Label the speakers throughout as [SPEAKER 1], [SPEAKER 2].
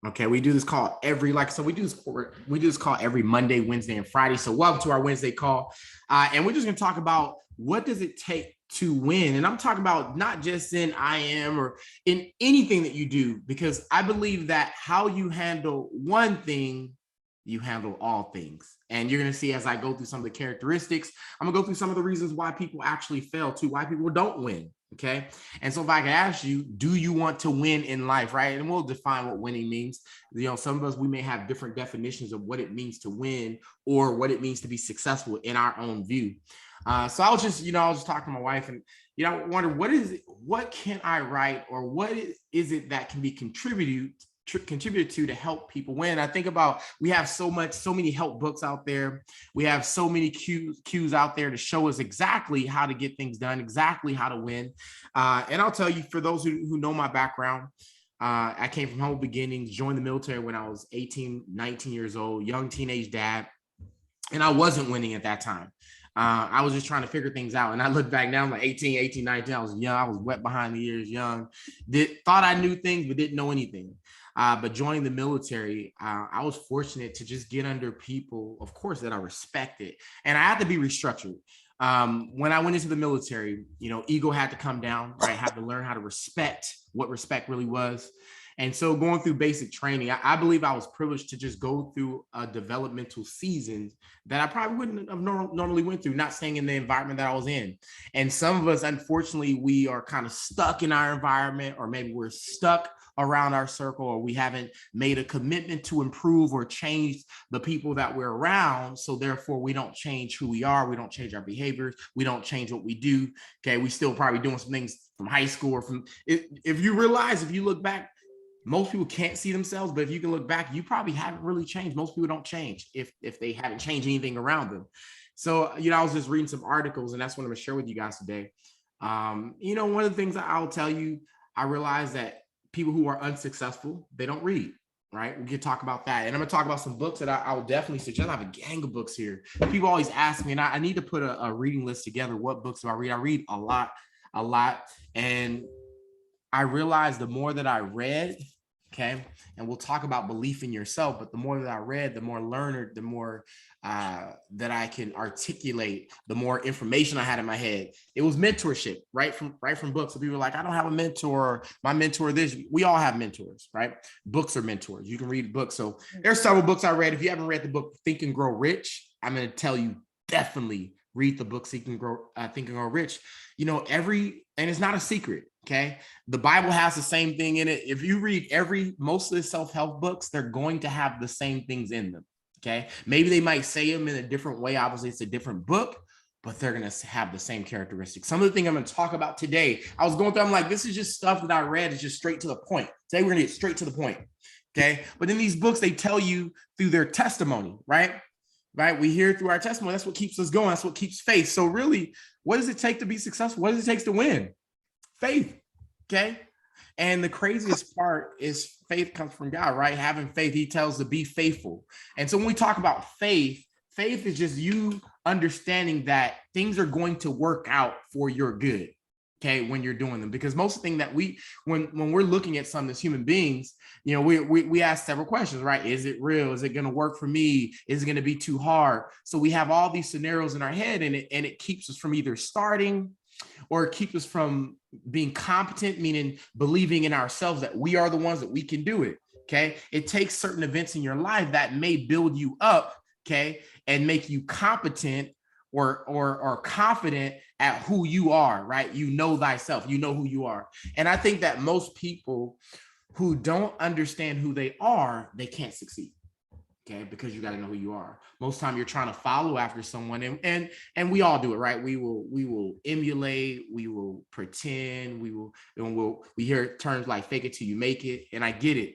[SPEAKER 1] Okay, we do this call every we do this call every Monday, Wednesday, and Friday. So welcome to our Wednesday call, and we're just going to talk about what does it take to win. And I'm talking about not just in IM or in anything that you do, because I believe that how you handle one thing, you handle all things. And you're going to see as I go through some of the characteristics, I'm going to go through some of the reasons why people actually fail too, why people don't win. Okay. And so if I could ask you, do you want to win in life? Right. And we'll define what winning means. Some of us, we may have different definitions of what it means to win or what it means to be successful in our own view. So I was just talking to my wife and, I wonder what can I write or what is it that can be contributed to help people win. I think about, we have so many help books out there. We have so many cues out there to show us exactly how to get things done, exactly how to win. And I'll tell you, for those who know my background, I came from humble beginnings, joined the military when I was 18, 19 years old, young teenage dad, and I wasn't winning at that time. I was just trying to figure things out. And I look back now, I'm like 18, 19, I was young. I was wet behind the ears, young. Thought I knew things, but didn't know anything. But joining the military, I was fortunate to just get under people, of course, that I respected. And I had to be restructured. When I went into the military, ego had to come down, right? I had to learn how to respect what respect really was. And so going through basic training, I believe I was privileged to just go through a developmental season that I probably wouldn't have normally went through, not staying in the environment that I was in. And some of us, unfortunately, we are kind of stuck in our environment, or maybe we're stuck around our circle, or we haven't made a commitment to improve or change the people that we're around. So therefore, we don't change who we are. We don't change our behaviors. We don't change what we do. Okay. We still probably doing some things from high school or from, if you look back, most people can't see themselves, but if you can look back, you probably haven't really changed. Most people don't change if they haven't changed anything around them. So, I was just reading some articles, and that's what I'm going to share with you guys today. One of the things that I'll tell you, I realize that people who are unsuccessful, they don't read, right? We could talk about that. And I'm going to talk about some books that I would definitely suggest. I have a gang of books here. People always ask me, and I need to put a reading list together. What books do I read? I read a lot. And I realized the more that I read, okay, and we'll talk about belief in yourself, but the more that I read, the more learned, the more that I can articulate, the more information I had in my head. It was mentorship, right from books. So people were like, I don't have a mentor, my mentor this. We all have mentors, right? Books are mentors. You can read books. So there's several books I read. If you haven't read the book Think and Grow Rich, I'm going to tell you, definitely read the book Think and Grow Rich. And it's not a secret. Okay. The Bible has the same thing in it. If you read most of the self-help books, they're going to have the same things in them. Okay. Maybe they might say them in a different way. Obviously, it's a different book, but they're going to have the same characteristics. Some of the things I'm going to talk about today, I was going through, I'm like, this is just stuff that I read. It's just straight to the point. Today, we're going to get straight to the point. Okay. But in these books, they tell you through their testimony, right? Right. We hear through our testimony. That's what keeps us going. That's what keeps faith. So really, what does it take to be successful? What does it take to win? Faith. Okay. And the craziest part is faith comes from God, right? Having faith, he tells to be faithful. And so when we talk about faith is just you understanding that things are going to work out for your good. Okay, when you're doing them, because most of the thing that when we're looking at something as human beings, we ask several questions, right? Is it real? Is it going to work for me? Is it going to be too hard? So we have all these scenarios in our head, and it keeps us from either starting, or it keeps us from being competent, meaning believing in ourselves that we are the ones that we can do it. Okay, it takes certain events in your life that may build you up, okay, and make you competent or confident at who you are, right? You know thyself, you know who you are. And I think that most people who don't understand who they are, they can't succeed. Okay, because you got to know who you are. Most time you're trying to follow after someone, and we all do it, right? We will emulate, we will pretend, we hear terms like fake it till you make it, and I get it.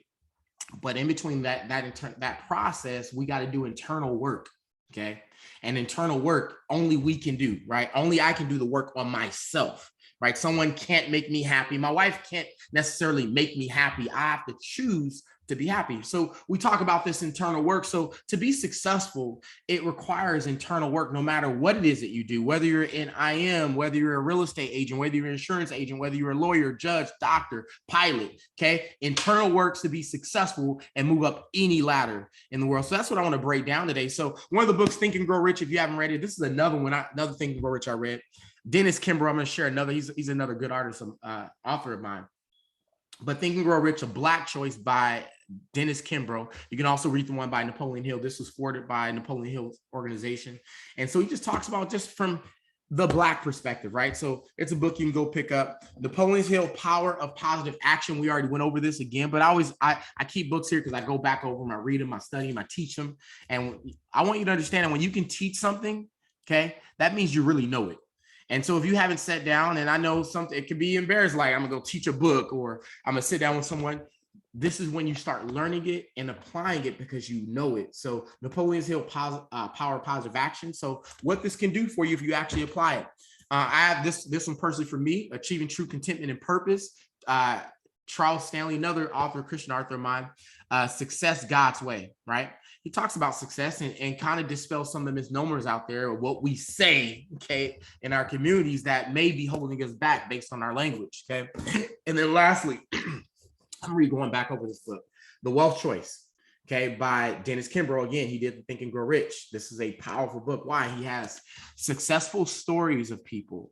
[SPEAKER 1] But in between that process, we got to do internal work. Okay. And internal work only we can do, right? Only I can do the work on myself, right? Someone can't make me happy. My wife can't necessarily make me happy. I have to choose to be happy. So we talk about this internal work. So to be successful, it requires internal work, no matter what it is that you do, whether you're in IM, whether you're a real estate agent, whether you're an insurance agent, whether you're a lawyer, judge, doctor, pilot, okay? Internal work to be successful and move up any ladder in the world. So that's what I want to break down today. So one of the books, Think and Grow Rich, if you haven't read it, this is another one, another Think and Grow Rich I read. Dennis Kimbro, I'm going to share another, he's another good artist, author of mine. But Think and Grow Rich, a Black choice by Dennis Kimbro. You can also read the one by Napoleon Hill. This was forwarded by Napoleon Hill's organization. And so he just talks about just from the Black perspective, right? So it's a book you can go pick up. Napoleon Hill, Power of Positive Action. We already went over this again, but I keep books here because I go back over them, I read them, I study them, I teach them. And I want you to understand that when you can teach something, okay, that means you really know it. And so if you haven't sat down, and I know something, it could be embarrassing, like I'm gonna go teach a book or I'm gonna sit down with someone, this is when you start learning it and applying it because you know it. So Napoleon Hill, Power of Positive Action. So what this can do for you if you actually apply it. I have this one personally for me, Achieving True Contentment and Purpose. Charles Stanley, another author, Christian author of mine, Success God's Way, right? He talks about success and kind of dispels some of the misnomers out there, or what we say, okay, in our communities that may be holding us back based on our language, okay? And then lastly, I'm going back over this book, The Wealth Choice, okay, by Dennis Kimbro. Again, he did Think and Grow Rich. This is a powerful book. Why? He has successful stories of people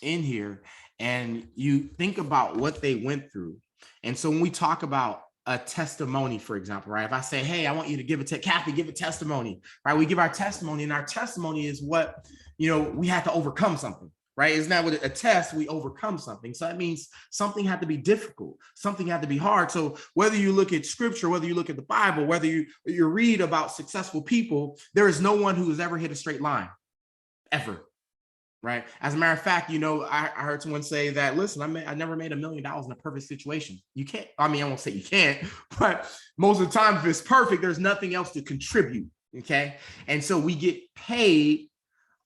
[SPEAKER 1] in here, and you think about what they went through. And so when we talk about a testimony, for example, right? If I say, hey, I want you to give it to Kathy, give a testimony, right? We give our testimony, and our testimony is what, we had to overcome something, right? Isn't that what a test, we overcome something. So that means something had to be difficult. Something had to be hard. So whether you look at scripture, whether you look at the Bible, whether you read about successful people, there is no one who has ever hit a straight line, ever. Right. As a matter of fact, I heard someone say that, listen, I never made $1 million in a perfect situation. You can't, I won't say you can't, but most of the time, if it's perfect, there's nothing else to contribute. Okay. And so we get paid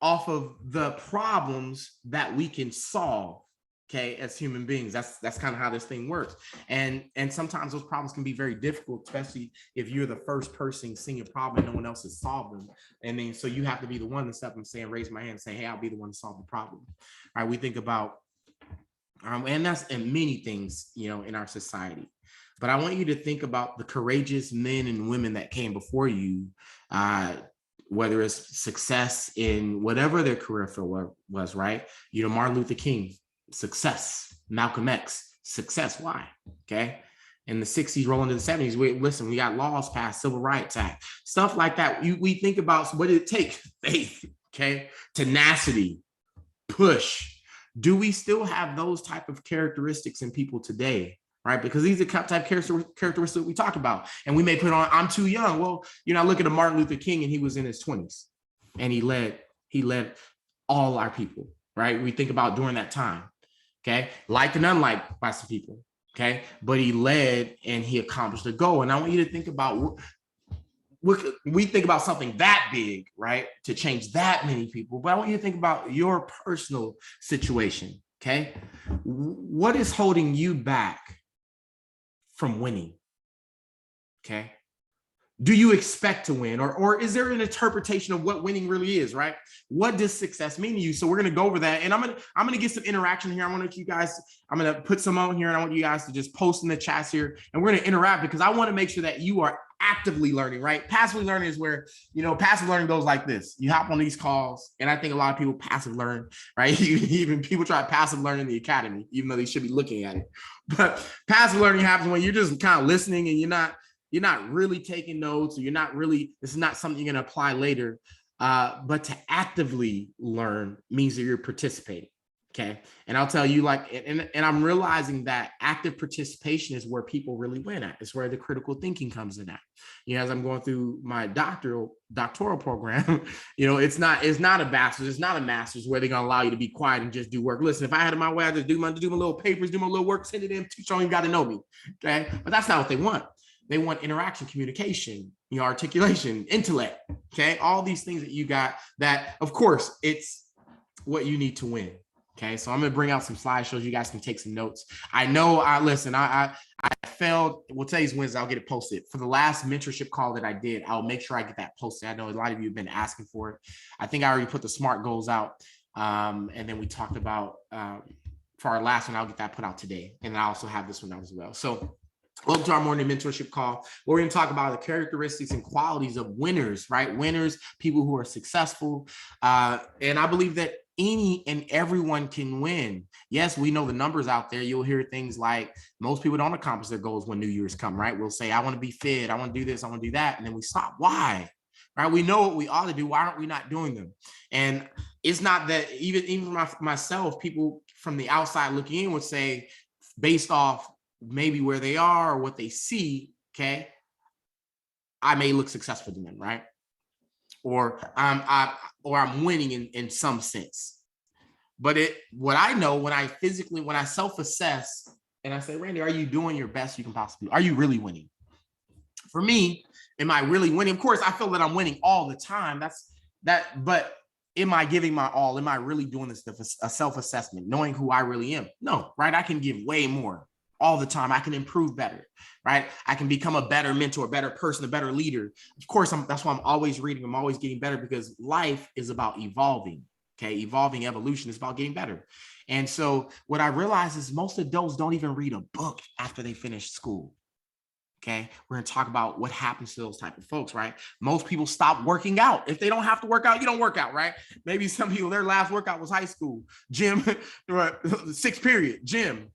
[SPEAKER 1] off of the problems that we can solve. Okay, as human beings, that's kind of how this thing works. And sometimes those problems can be very difficult, especially if you're the first person seeing a problem and no one else has solved them. And then so you have to be the one to step up and say, raise my hand and say, hey, I'll be the one to solve the problem. All right, we think about, and that's in many things, in our society. But I want you to think about the courageous men and women that came before you, whether it's success in whatever their career field was, right? Martin Luther King, success. Malcolm X, success. Why? Okay. In the 60s, rolling to the 70s, we got laws passed, Civil Rights Act, stuff like that. We think about what did it take? Faith, okay, tenacity, push. Do we still have those type of characteristics in people today? Right? Because these are the type of characteristics we talk about. And we may put on, I'm too young. Well, I look at Martin Luther King, and he was in his 20s, and he led all our people, right? We think about during that time. Okay, liked and unliked by some people, okay, but he led and he accomplished a goal. And I want you to think about we think about something that big, right, to change that many people. But I want you to think about your personal situation, okay? What is holding you back from winning? Okay. Do you expect to win, or is there an interpretation of what winning really is, right? What does success mean to you? So we're going to go over that, and I'm going to get some interaction here. I want you guys, I'm going to put some on here, and I want you guys to just post in the chats here, and we're going to interact because I want to make sure that you are actively learning, right? Passively learning is where, passive learning goes like this. You hop on these calls, and I think a lot of people passive learn, right? Even people try passive learning in the academy, even though they should be looking at it. But passive learning happens when you're just kind of listening and you're not really taking notes, or this is not something you're going to apply later. But to actively learn means that you're participating. Okay. And I'll tell you, and I'm realizing that active participation is where people really win at. It's where the critical thinking comes in at. As I'm going through my doctoral program, it's not a bachelor's, it's not a master's where they're going to allow you to be quiet and just do work. Listen, if I had it my way, I'd just do my little papers, do my little work, send it in, teach them, you got to know me. Okay. But that's not what they want. They want interaction, communication, articulation, intellect, okay? All these things that you got that, of course, it's what you need to win, Okay, so I'm gonna bring out some slideshows. You guys can take some notes. I know. I failed. Well, today's Wednesday. I'll get it posted for the last mentorship call that I did. I'll make sure I get that posted. I know a lot of you have been asking for it. I think I already put the SMART goals out, and then we talked about for our last one. I'll get that put out today, and I also have this one out as well. So, welcome to our morning mentorship call. We're going to talk about the characteristics and qualities of winners, right? Winners, people who are successful, and I believe that any and everyone can win. Yes, we know the numbers out there. You'll hear things like most people don't accomplish their goals when New Year's come, right? We'll say, I want to be fit. I want to do this. I want to do that. And then we stop. Why? Right? We know what we ought to do. Why aren't we not doing them? And it's not that even myself, people from the outside looking in would say, based off maybe where they are or what they see, okay, I may look successful to them, right? Or I'm winning in some sense. But what I know when I self-assess and I say, Randy, are you doing your best you can possibly do? Are you really winning? For me, am I really winning? Of course, I feel that I'm winning all the time. But am I giving my all? Am I really doing this? A self-assessment, knowing who I really am? No, right? I can give way more all the time. I can improve better, right? I can become a better mentor, a better person, a better leader. Of course, that's why I'm always reading. I'm always getting better because life is about evolving. Okay, evolving, evolution is about getting better. And so what I realize is most adults don't even read a book after they finish school. Okay, we're going to talk about what happens to those type of folks, right? Most people stop working out. If they don't have to work out, you don't work out, right? Maybe some people, their last workout was high school, gym, sixth period, gym.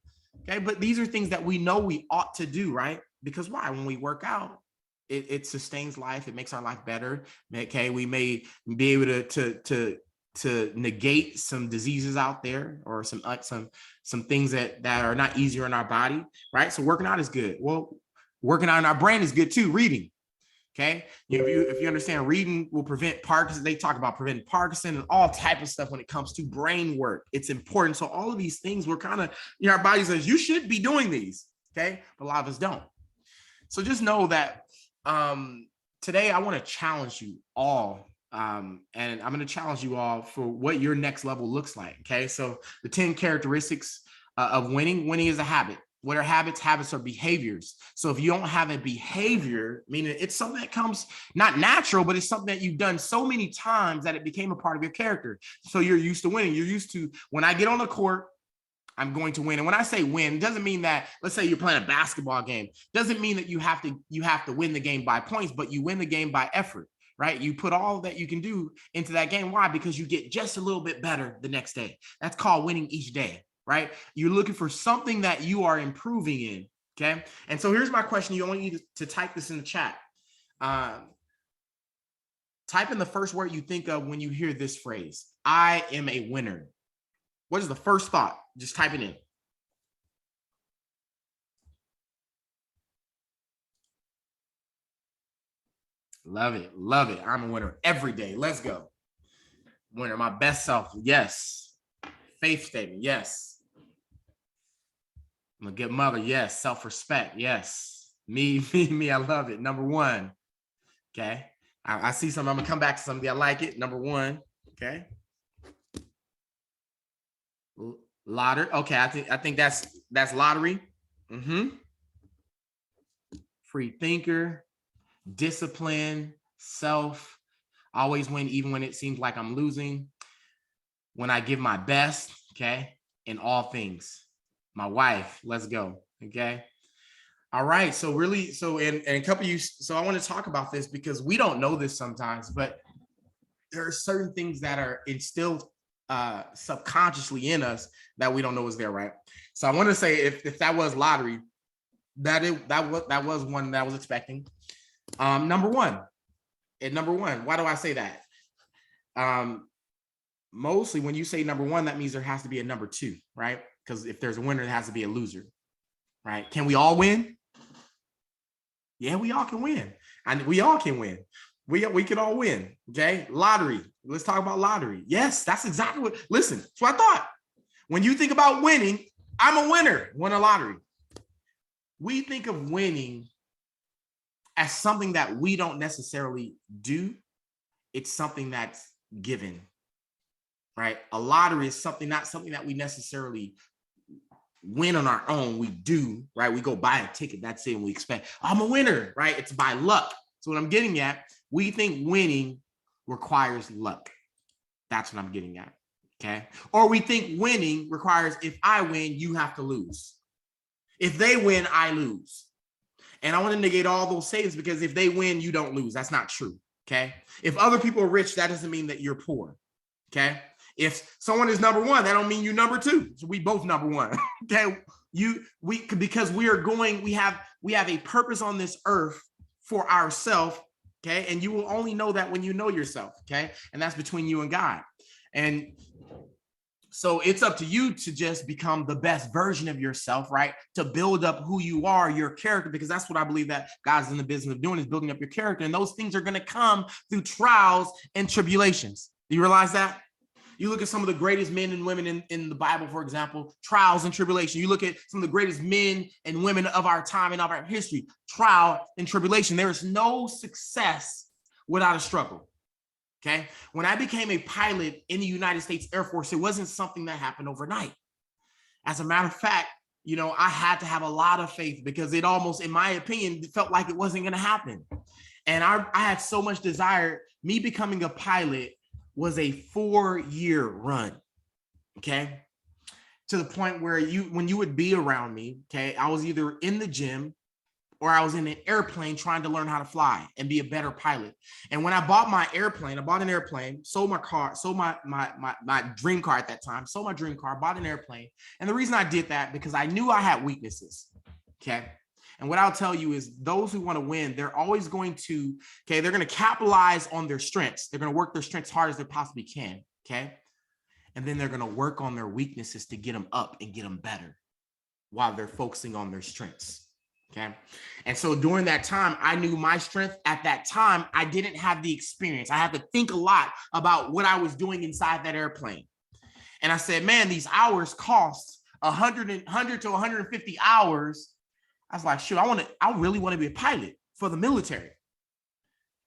[SPEAKER 1] Okay, but these are things that we know we ought to do, right? Because why? When we work out, it sustains life. It makes our life better. Okay, we may be able to negate some diseases out there or some things that are not easier in our body, right? So working out is good. Well, working out in our brain is good too. Reading. Okay, if you understand, reading will prevent Parkinson. They talk about preventing Parkinson and all type of stuff when it comes to brain work. It's important. So all of these things, we're kind of, our body says you should be doing these. Okay, but a lot of us don't. So just know that today I want to challenge you all, and I'm going to challenge you all for what your next level looks like. Okay, so the 10 characteristics of winning. Winning is a habit. What are habits? Habits are behaviors. So if you don't have a behavior, meaning it's something that comes not natural, but it's something that you've done so many times that it became a part of your character. So you're used to winning. You're used to, when I get on the court, I'm going to win. And when I say win, it doesn't mean that, let's say you're playing a basketball game, doesn't mean that you have to win the game by points, but you win the game by effort, right? You put all that you can do into that game. Why? Because you get just a little bit better the next day. That's called winning each day. Right? You're looking for something that you are improving in. Okay. And so here's my question. You only need to type this in the chat. Type in the first word you think of when you hear this phrase. I am a winner. What is the first thought? Just type it in. Love it. Love it. I'm a winner every day. Let's go. Winner, my best self. Yes. Faith statement. Yes. I'm a good mother. Yes. Self-respect. Yes. Me. I love it. Number one. Okay. I see some. I'm going to come back to something. I like it. Number one. Okay. Lottery. Okay. I think that's lottery. Free thinker, discipline, self, always win, even when it seems like I'm losing. When I give my best. Okay. In all things. My wife, let's go. Okay. All right. So really, in a couple of you, so I want to talk about this because we don't know this sometimes, but there are certain things that are instilled subconsciously in us that we don't know is there, right? So I want to say if that was lottery, that was one that I was expecting. Number one, why do I say that? Mostly when you say number one, that means there has to be a number two, right? Because if there's a winner, there has to be a loser, right? Can we all win? Yeah, we all can win. And we all can win. We can all win, okay? Lottery. Let's talk about lottery. Yes, that's exactly what, listen, that's what I thought. When you think about winning, I'm a winner, won a lottery. We think of winning as something that we don't necessarily do. It's something that's given. right? A lottery is not something that we necessarily win on our own. We do, right? We go buy a ticket. That's it. And we expect, I'm a winner, right? It's by luck. So what I'm getting at, we think winning requires luck. That's what I'm getting at. Okay. Or we think winning requires, if I win, you have to lose. If they win, I lose. And I want to negate all those statements, because if they win, you don't lose. That's not true. Okay. If other people are rich, that doesn't mean that you're poor. Okay. If someone is number one, that don't mean you're number two. So we both number one. Okay. Because we have a purpose on this earth for ourselves. Okay. And you will only know that when you know yourself. Okay. And that's between you and God. And so it's up to you to just become the best version of yourself, right? To build up who you are, your character, because that's what I believe that God's in the business of doing, is building up your character. And those things are going to come through trials and tribulations. Do you realize that? You look at some of the greatest men and women in the Bible, for example, trials and tribulation. You look at some of the greatest men and women of our time and of our history, trial and tribulation. There is no success without a struggle. Okay. When I became a pilot in the United States Air Force, it wasn't something that happened overnight. As a matter of fact, I had to have a lot of faith, because it almost, in my opinion, felt like it wasn't going to happen. And I had so much desire. Me becoming a pilot was a 4-year run. Okay. To the point where when you would be around me, okay, I was either in the gym or I was in an airplane trying to learn how to fly and be a better pilot. And when I bought my airplane, I bought an airplane, sold my car, sold my dream car at that time, sold my dream car, bought an airplane. And the reason I did that, because I knew I had weaknesses. Okay. And what I'll tell you is, those who want to win, they're always going to, okay, they're going to capitalize on their strengths. They're going to work their strengths hard as they possibly can. Okay. And then they're going to work on their weaknesses to get them up and get them better while they're focusing on their strengths. Okay. And so during that time, I knew my strength. At that time, I didn't have the experience. I had to think a lot about what I was doing inside that airplane. And I said, man, these hours cost 100 to 150 hours. I was like, shoot, I really want to be a pilot for the military.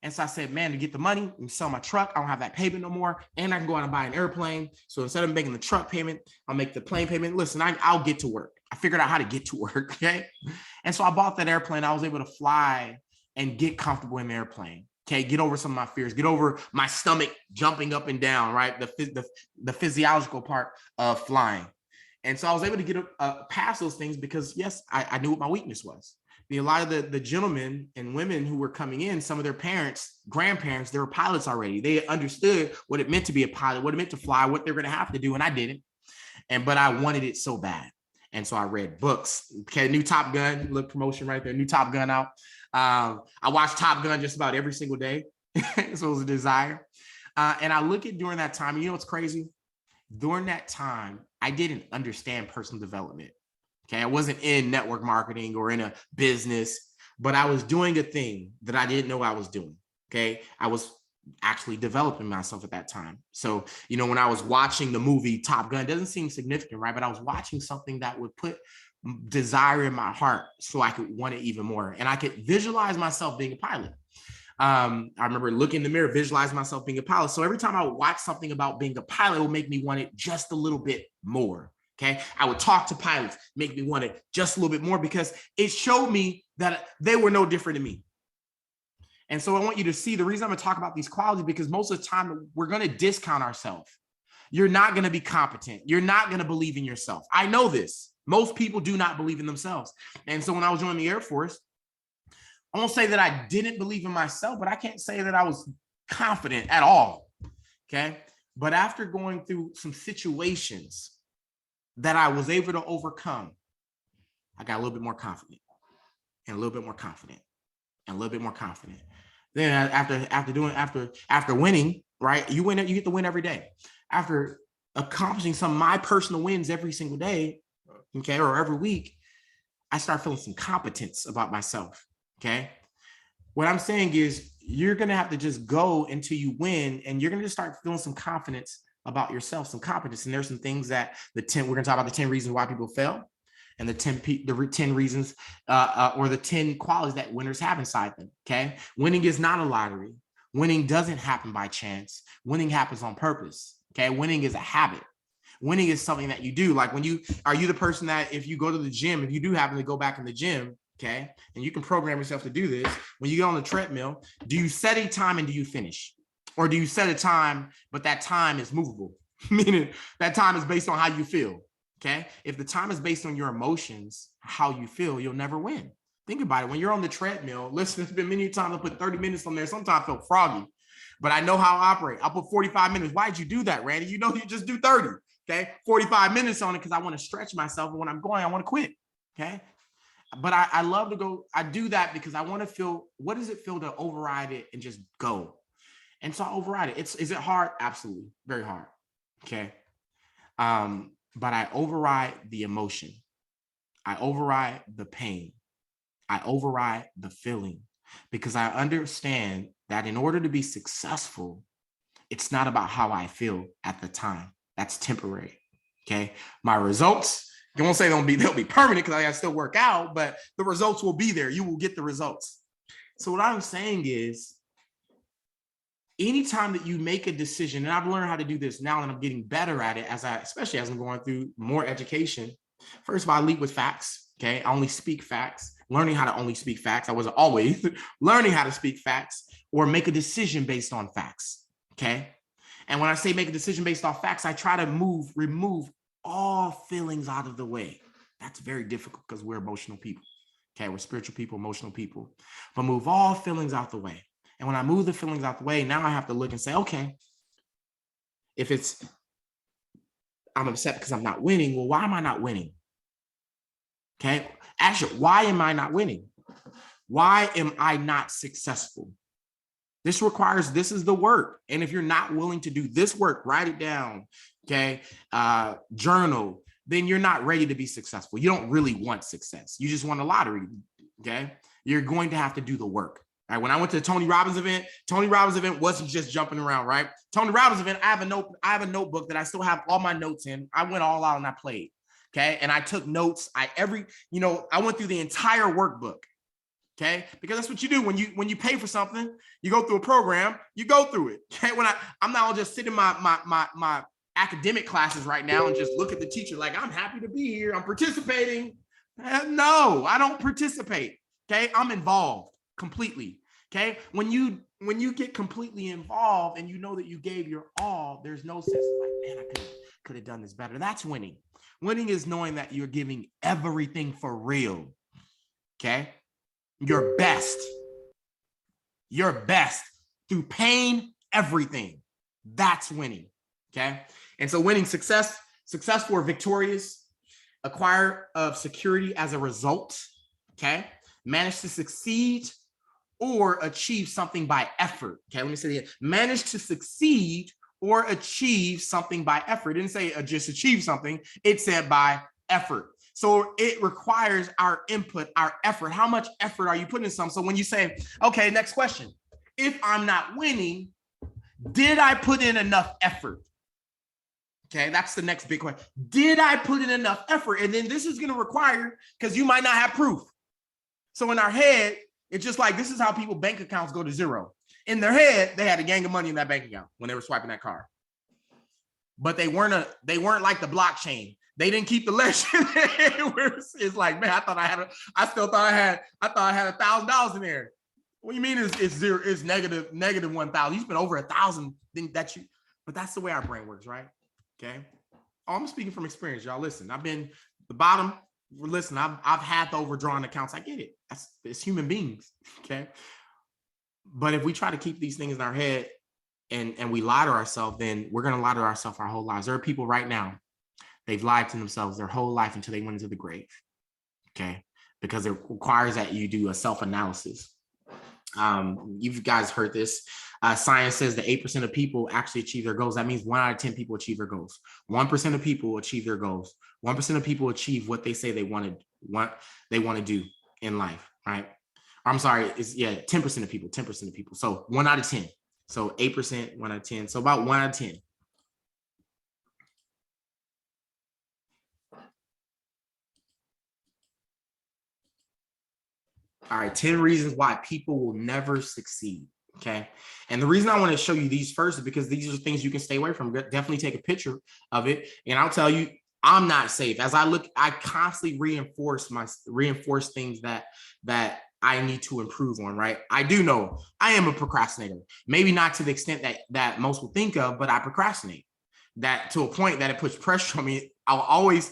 [SPEAKER 1] And so I said, man, to get the money and sell my truck, I don't have that payment no more. And I can go out and buy an airplane. So instead of making the truck payment, I'll make the plane payment. Listen, I'll get to work. I figured out how to get to work. Okay. And so I bought that airplane. I was able to fly and get comfortable in the airplane. Okay. Get over some of my fears, get over my stomach jumping up and down, right? The physiological part of flying. And so I was able to get past those things, because yes, I knew what my weakness was. A lot of the gentlemen and women who were coming in, some of their parents, grandparents, they were pilots already. They understood what it meant to be a pilot, what it meant to fly, what they're going to have to do. And I didn't. But I wanted it so bad. And so I read books. Okay, new Top Gun, look, promotion right there, new Top Gun out. I watched Top Gun just about every single day. So it was a desire. And I look at during that time, you know what's crazy? During that time, I didn't understand personal development. Okay, I wasn't in network marketing or in a business, but I was doing a thing that I didn't know I was doing. Okay, I was actually developing myself at that time. So, when I was watching the movie Top Gun, it doesn't seem significant, right? But I was watching something that would put desire in my heart so I could want it even more. And I could visualize myself being a pilot. I remember looking in the mirror, visualizing myself being a pilot. So every time I would watch something about being a pilot, it would make me want it just a little bit more. Okay. I would talk to pilots, make me want it just a little bit more, because it showed me that they were no different than me. And so I want you to see the reason I'm going to talk about these qualities, because most of the time we're going to discount ourselves. You're not going to be competent. You're not going to believe in yourself. I know this. Most people do not believe in themselves. And so when I was joining the Air Force, I won't say that I didn't believe in myself, but I can't say that I was confident at all. Okay. But after going through some situations that I was able to overcome, I got a little bit more confident, and a little bit more confident, and a little bit more confident. Then after winning, right? You win, you get to win every day. After accomplishing some of my personal wins every single day, okay, or every week, I start feeling some competence about myself. Okay. What I'm saying is, you're going to have to just go until you win, and you're going to just start feeling some confidence about yourself, some competence. And there's some things that we're going to talk about the 10 reasons why people fail, and the 10 reasons or the 10 qualities that winners have inside them. Okay. Winning is not a lottery. Winning doesn't happen by chance. Winning happens on purpose. Okay. Winning is a habit. Winning is something that you do. Like are you the person that if you go to the gym, if you do happen to go back in the gym, okay, and you can program yourself to do this, when you get on the treadmill, do you set a time and do you finish? Or do you set a time, but that time is movable? Meaning that time is based on how you feel. Okay. If the time is based on your emotions, how you feel, you'll never win. Think about it. When you're on the treadmill, listen, it's been many times I put 30 minutes on there. Sometimes I feel froggy, but I know how I operate. I'll put 45 minutes. Why'd you do that, Randy? You know, you just do 30. Okay. 45 minutes on it because I want to stretch myself. And when I'm going, I want to quit. Okay. But I love to go. I do that because I want to feel, what does it feel to override it and just go? And so I override it. Is it hard? Absolutely. Very hard. Okay. But I override the emotion. I override the pain. I override the feeling because I understand that in order to be successful, it's not about how I feel at the time. That's temporary. Okay. My results, you won't say they'll be permanent because I gotta still work out, but the results will be there. You will get the results. So what I'm saying is, anytime that you make a decision, and I've learned how to do this now and I'm getting better at it especially as I'm going through more education. First of all, I lead with facts. Okay. I only speak facts, learning how to only speak facts. I wasn't always learning how to speak facts or make a decision based on facts. Okay. And when I say make a decision based off facts, I try to remove all feelings out of the way. That's very difficult because we're emotional people. Okay. We're spiritual people, emotional people, but move all feelings out the way. And when I move the feelings out the way, now I have to look and say, okay, if I'm upset because I'm not winning, well, why am I not winning? Okay. Actually, why am I not winning? Why am I not successful? This is the work. And if you're not willing to do this work, write it down, okay, journal, then you're not ready to be successful. You don't really want success. You just want a lottery, okay? You're going to have to do the work. All right, when I went to the Tony Robbins event wasn't just jumping around, right? Tony Robbins event, I have a notebook that I still have all my notes in. I went all out and I played, okay? And I took notes. I went through the entire workbook, okay? Because that's what you do when you pay for something. You go through a program, you go through it. Okay, I'm not just sitting in my academic classes right now and just look at the teacher like I'm happy to be here, I'm participating. No, I don't participate. Okay, I'm involved completely. Okay, when you get completely involved and you know that you gave your all, there's no sense of like, man, I could have done this better. That's winning. Winning is knowing that you're giving everything for real. Okay, your best through pain, everything. That's winning. Okay, and so winning, successful or victorious, acquire of security as a result. Okay, manage to succeed or achieve something by effort. Okay, let me say it. Manage to succeed or achieve something by effort. It didn't say just achieve something. It said by effort. So it requires our input, our effort. How much effort are you putting in something? So when you say, okay, next question. If I'm not winning, did I put in enough effort? Okay, that's the next big question. Did I put in enough effort? And then this is going to require, because you might not have proof. So in our head, it's just like, this is how people bank accounts go to zero. In their head, they had a gang of money in that bank account when they were swiping that card. But they weren't like the blockchain. They didn't keep the ledger. It's like, man, I still thought I had $1,000 in there. What do you mean it's zero? It's negative 1,000. You spent over 1,000. But that's the way our brain works, right? Okay. Oh, I'm speaking from experience, y'all. Listen, I've been the bottom. Listen, I've had the overdrawn accounts. I get it. It's human beings. Okay. But if we try to keep these things in our head and we lie to ourselves, then we're going to lie to ourselves our whole lives. There are people right now, they've lied to themselves their whole life until they went into the grave. Okay. Because it requires that you do a self-analysis. You guys heard this. Science says that 8% of people actually achieve their goals. That means 1 out of 10 people achieve their goals. 1% of people achieve their goals. 1% of people achieve what they say they want to do in life, right? I'm sorry, 10% of people, 10% of people. So 1 out of 10. So 8%, 1 out of 10. So about 1 out of 10. All right, 10 reasons why people will never succeed. Okay. And the reason I want to show you these first is because these are things you can stay away from. Definitely take a picture of it. And I'll tell you, I'm not safe. As I look, I constantly reinforce things that I need to improve on, right? I do know I am a procrastinator. Maybe not to the extent that most will think of, but I procrastinate. That to a point that it puts pressure on me. I'll always,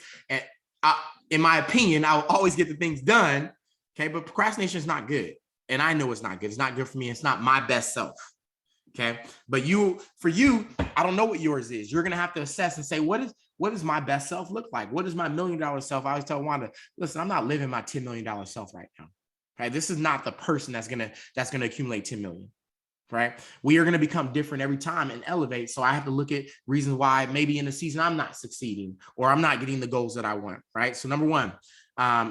[SPEAKER 1] in my opinion, I'll always get the things done. Okay. But procrastination is not good. And I know it's not good. It's not good for me. It's not my best self. Okay. But for you, I don't know what yours is. You're going to have to assess and say, what does my best self look like? What does my $1 million self? I always tell Wanda, listen, I'm not living my $10 million self right now. Okay. This is not the person that's going to accumulate 10 million. Right. We are going to become different every time and elevate. So I have to look at reasons why maybe in the season I'm not succeeding or I'm not getting the goals that I want. Right. So number one,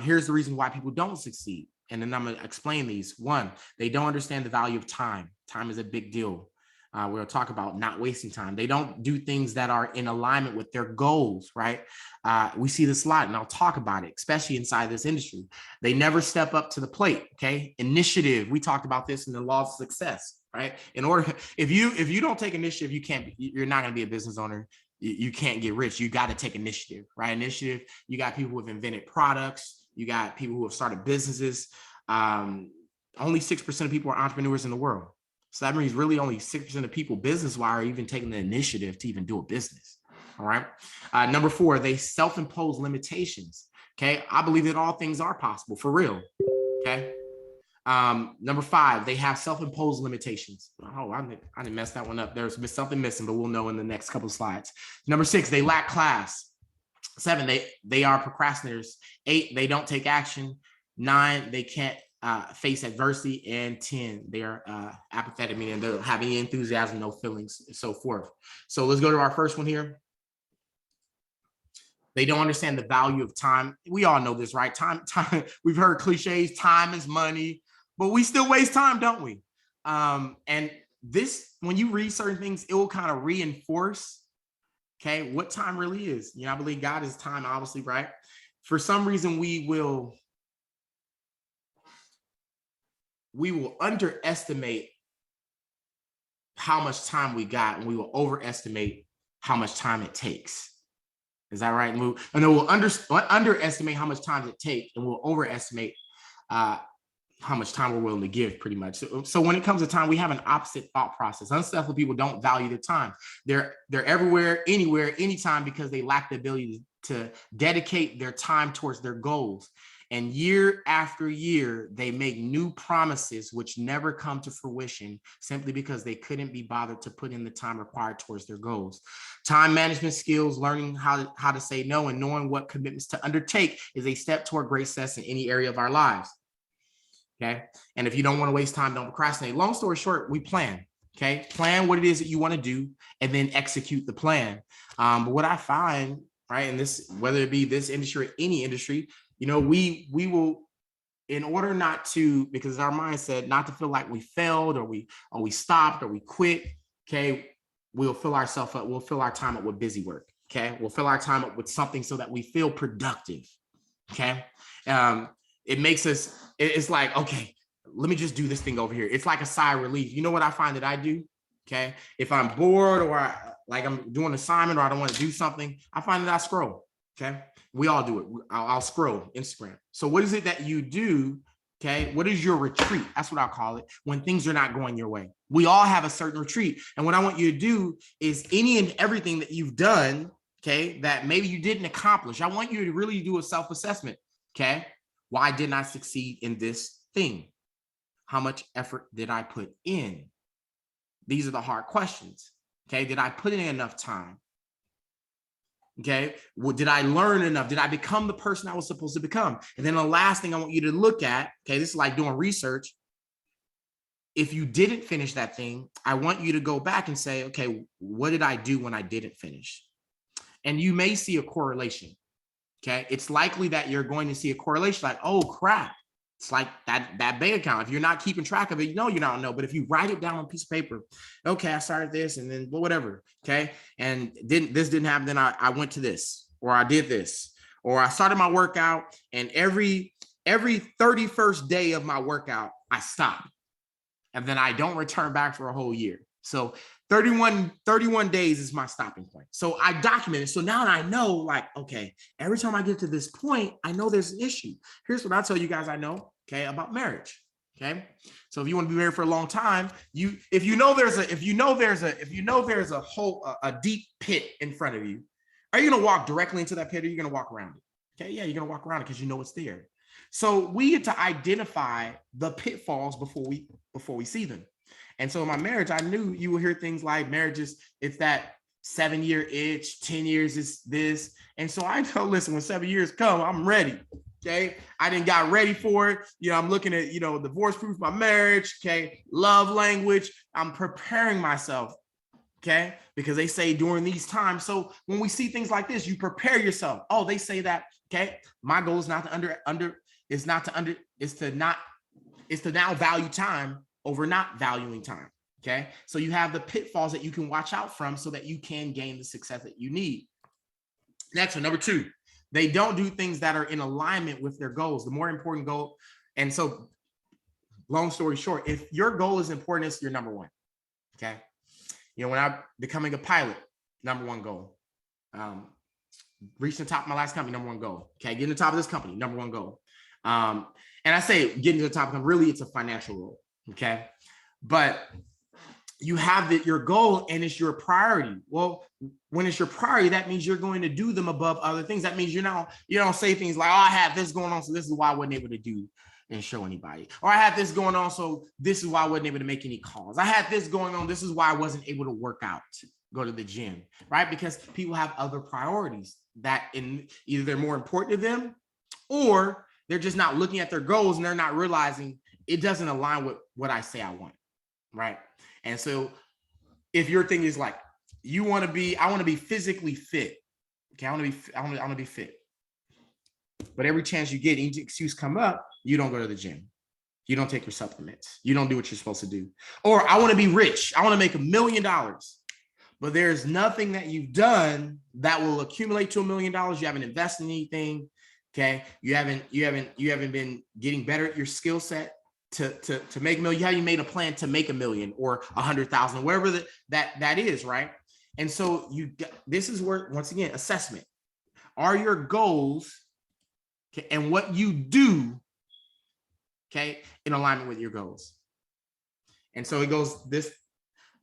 [SPEAKER 1] here's the reason why people don't succeed. And then I'm going to explain these. One, they don't understand the value of time. Time is a big deal. We'll talk about not wasting time. They don't do things that are in alignment with their goals, right? We see this a lot, and I'll talk about it, especially inside this industry. They never step up to the plate, okay? Initiative. We talked about this in the law of success, right? If you don't take initiative, you're not going to be a business owner. You can't get rich. You got to take initiative, right? Initiative. You got people who have invented products. You got people who have started businesses. Only 6% of people are entrepreneurs in the world. So that means really only 6% of people business-wise are even taking the initiative to even do a business. All right. Number 4, they self-impose limitations. Okay. I believe that all things are possible for real. Okay. Number 5, they have self-imposed limitations. Oh, I didn't mess that one up. There's something missing, but we'll know in the next couple of slides. Number 6, they lack class. 7, they are procrastinators. 8, they don't take action. 9, they can't face adversity. And 10, they are apathetic, meaning they don't have any enthusiasm, no feelings, and so forth. So let's go to our first one here. They don't understand the value of time. We all know this, right? Time. We've heard cliches, time is money, but we still waste time, don't we? And this, when you read certain things, it will kind of reinforce, okay, what time really is. You know, I believe God is time, obviously, right? For some reason, we will underestimate how much time we got, and we will overestimate how much time it takes. Is that right? And then we'll underestimate how much time it takes, and we'll overestimate how much time we're willing to give, pretty much. So when it comes to time, we have an opposite thought process. Unsuccessful people don't value their time. They're everywhere, anywhere, anytime, because they lack the ability to dedicate their time towards their goals. And year after year, they make new promises which never come to fruition simply because they couldn't be bothered to put in the time required towards their goals. Time management skills, learning how to say no and knowing what commitments to undertake is a step toward great success in any area of our lives. Okay. And if you don't want to waste time, don't procrastinate. Long story short, we plan. Okay. Plan what it is that you want to do and then execute the plan. But what I find, right, and this, whether it be this industry or any industry, you know, we will, in order not to, because our mindset, not to feel like we failed or we stopped or we quit. Okay. We'll fill ourselves up. We'll fill our time up with busy work. Okay. We'll fill our time up with something so that we feel productive. Okay. It makes us, it's like, okay, let me just do this thing over here. It's like a sigh of relief. You know what I find that I do? Okay. If I'm bored or I'm doing an assignment or I don't want to do something, I find that I scroll. Okay. We all do it. I'll scroll Instagram. So what is it that you do? Okay. What is your retreat? That's what I'll call it. When things are not going your way, we all have a certain retreat. And what I want you to do is any and everything that you've done, okay, that maybe you didn't accomplish. I want you to really do a self-assessment. Okay. Why didn't I succeed in this thing? How much effort did I put in? These are the hard questions. Okay. Did I put in enough time? Okay. Well, did I learn enough? Did I become the person I was supposed to become? And then the last thing I want you to look at, okay, this is like doing research. If you didn't finish that thing, I want you to go back and say, okay, what did I do when I didn't finish? And you may see a correlation. Okay. It's likely that you're going to see a correlation like, oh crap. It's like that bank account. If you're not keeping track of it, you know, you don't know. But if you write it down on a piece of paper, okay, I started this and then whatever. Okay. And this didn't happen. Then I went to this, or I did this, or I started my workout, and every 31st day of my workout, I stopped. and then I don't return back for a whole year. So 31 days is my stopping point. So I document it. So now I know, like, okay, every time I get to this point, I know there's an issue. Here's what I tell you guys I know, okay, about marriage. Okay. So if you want to be married for a long time, if you know there's a whole a deep pit in front of you, are you gonna walk directly into that pit, or are you gonna walk around it? Okay, yeah, you're gonna walk around it because you know it's there. So we get to identify the pitfalls before we see them. And so in my marriage, I knew you will hear things like marriages, it's that 7-year itch, 10 years is this. And so I know, listen, when 7 years come, I'm ready. Okay. I didn't got ready for it. I'm looking at, divorce proof my marriage. Okay. Love language. I'm preparing myself. Okay. Because they say during these times. So when we see things like this, you prepare yourself. Oh, they say that. Okay. My goal is not to is to now value time over not valuing time. Okay. So you have the pitfalls that you can watch out from so that you can gain the success that you need. Next one, number 2, they don't do things that are in alignment with their goals. The more important goal. And so long story short, if your goal is important, it's your number one. Okay. When I'm becoming a pilot, number one goal. Reaching the top of my last company, number one goal. Okay. Getting to the top of this company, number one goal. And I say getting to the top of them, really, it's a financial goal. Okay. But you have your goal and it's your priority. Well, when it's your priority, that means you're going to do them above other things. That means you don't say things like, oh, I have this going on, so this is why I wasn't able to do and show anybody. Or I had this going on, so this is why I wasn't able to make any calls. I had this going on, this is why I wasn't able to work out, go to the gym, right? Because people have other priorities that either they're more important to them, or they're just not looking at their goals and they're not realizing it doesn't align with what I say I want, right? And so if your thing is like, I want to be physically fit. Okay. I want to be fit. But every chance you get, any excuse come up, you don't go to the gym. You don't take your supplements. You don't do what you're supposed to do. Or I want to be rich. I want to make $1 million. But there's nothing that you've done that will accumulate to $1 million. You haven't invested in anything. Okay. You haven't been getting better at your skill set to make $1 million. You haven't made a plan to make $1 million or 100,000, wherever that is, right? And so this is where, once again, assessment. Are your goals, okay, and what you do, okay, in alignment with your goals? And so it goes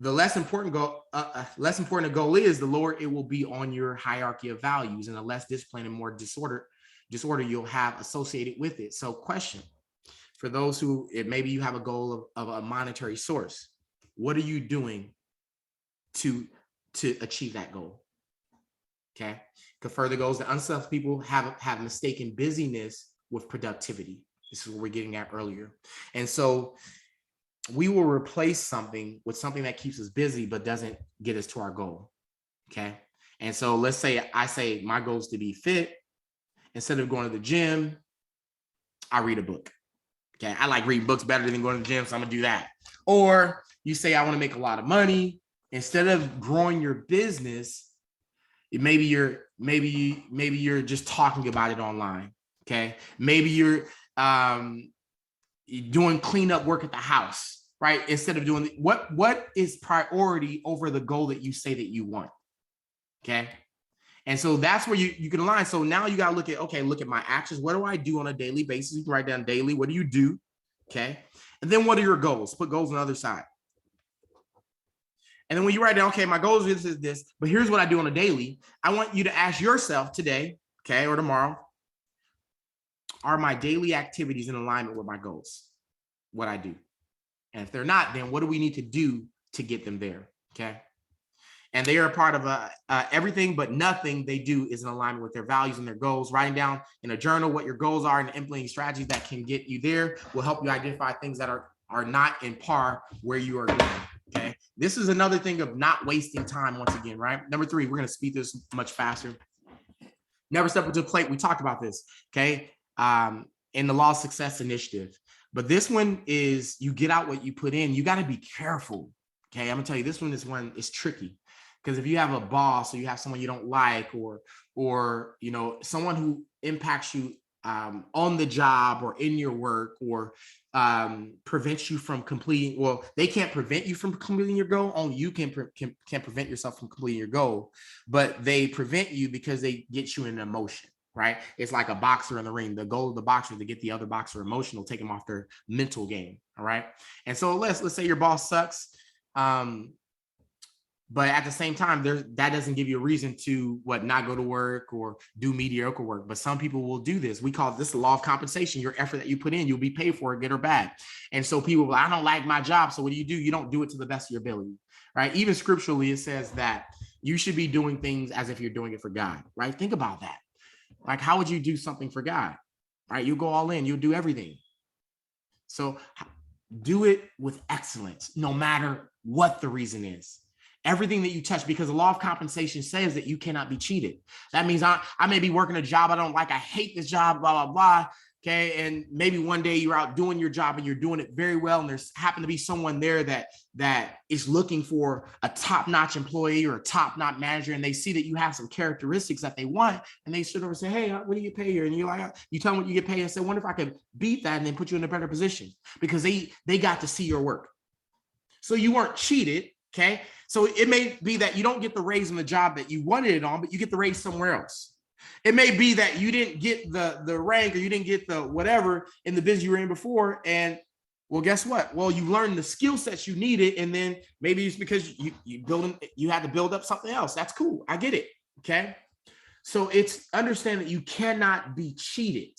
[SPEAKER 1] the less important a goal is, the lower it will be on your hierarchy of values, and the less discipline and more disorder you'll have associated with it. So question for those who, maybe you have a goal of a monetary source. What are you doing to achieve that goal? Okay. Because further goes, the unselfish people have mistaken busyness with productivity. This is what we're getting at earlier. And so we will replace something with something that keeps us busy, but doesn't get us to our goal. Okay. And so let's say I say my goal is to be fit. Instead of going to the gym, I read a book. Okay. I like reading books better than going to the gym, so I'm gonna do that. Or you say, I want to make a lot of money. Instead of growing your business, maybe you're just talking about it online. Okay. Maybe you're doing cleanup work at the house, right? Instead of doing what is priority over the goal that you say that you want. Okay. And so that's where you can align. So now you got to look at my actions. What do I do on a daily basis? You can write down daily. What do you do? Okay. And then what are your goals? Put goals on the other side. And then when you write down, okay, my goals is this, but here's what I do on a daily. I want you to ask yourself today, okay, or tomorrow, are my daily activities in alignment with my goals? What I do. And if they're not, then what do we need to do to get them there? Okay. And they are a part of everything, but nothing they do is in alignment with their values and their goals. Writing down in a journal what your goals are and implementing strategies that can get you there will help you identify things that are not in par where you are going. Okay. This is another thing of not wasting time once again, right? Number 3, we're going to speed this much faster. Never step up to the plate. We talked about this, okay? In the Law of Success Initiative. But this one is you get out what you put in. You got to be careful, okay? I'm going to tell you, this one is tricky. Because if you have a boss or you have someone you don't like or someone who impacts you on the job or in your work, or prevents you from completing, well, they can't prevent you from completing your goal. Only you can prevent yourself from completing your goal, but they prevent you because they get you in an emotion, right? It's like a boxer in the ring. The goal of the boxer is to get the other boxer emotional, take them off their mental game. All right. And so let's say your boss sucks. But at the same time, that doesn't give you a reason to not go to work or do mediocre work. But some people will do this. We call this the law of compensation. Your effort that you put in, you'll be paid for it, good or bad. And so people will, I don't like my job. So what do? You don't do it to the best of your ability, right? Even scripturally, it says that you should be doing things as if you're doing it for God, right? Think about that. Like, how would you do something for God, right? You go all in, you'll do everything. So do it with excellence, no matter what the reason is. Everything that you touch, because the law of compensation says that you cannot be cheated. That means I may be working a job I don't like. I hate this job, blah, blah, blah. Okay. And maybe one day you're out doing your job and you're doing it very well. And there's happen to be someone there that is looking for a top-notch employee or a top-notch manager. And they see that you have some characteristics that they want. And they sit over and say, hey, what do you get paid here? And you're like, you tell them what you get paid and say, wonder if I could beat that and then put you in a better position, because they got to see your work. So you weren't cheated. Okay. So it may be that you don't get the raise in the job that you wanted it on, but you get the raise somewhere else. It may be that you didn't get the rank, or you didn't get the whatever in the business you were in before. And well, guess what? Well, you learned the skill sets you needed. And then maybe it's because you had to build up something else. That's cool. I get it. Okay. So it's understand that you cannot be cheated.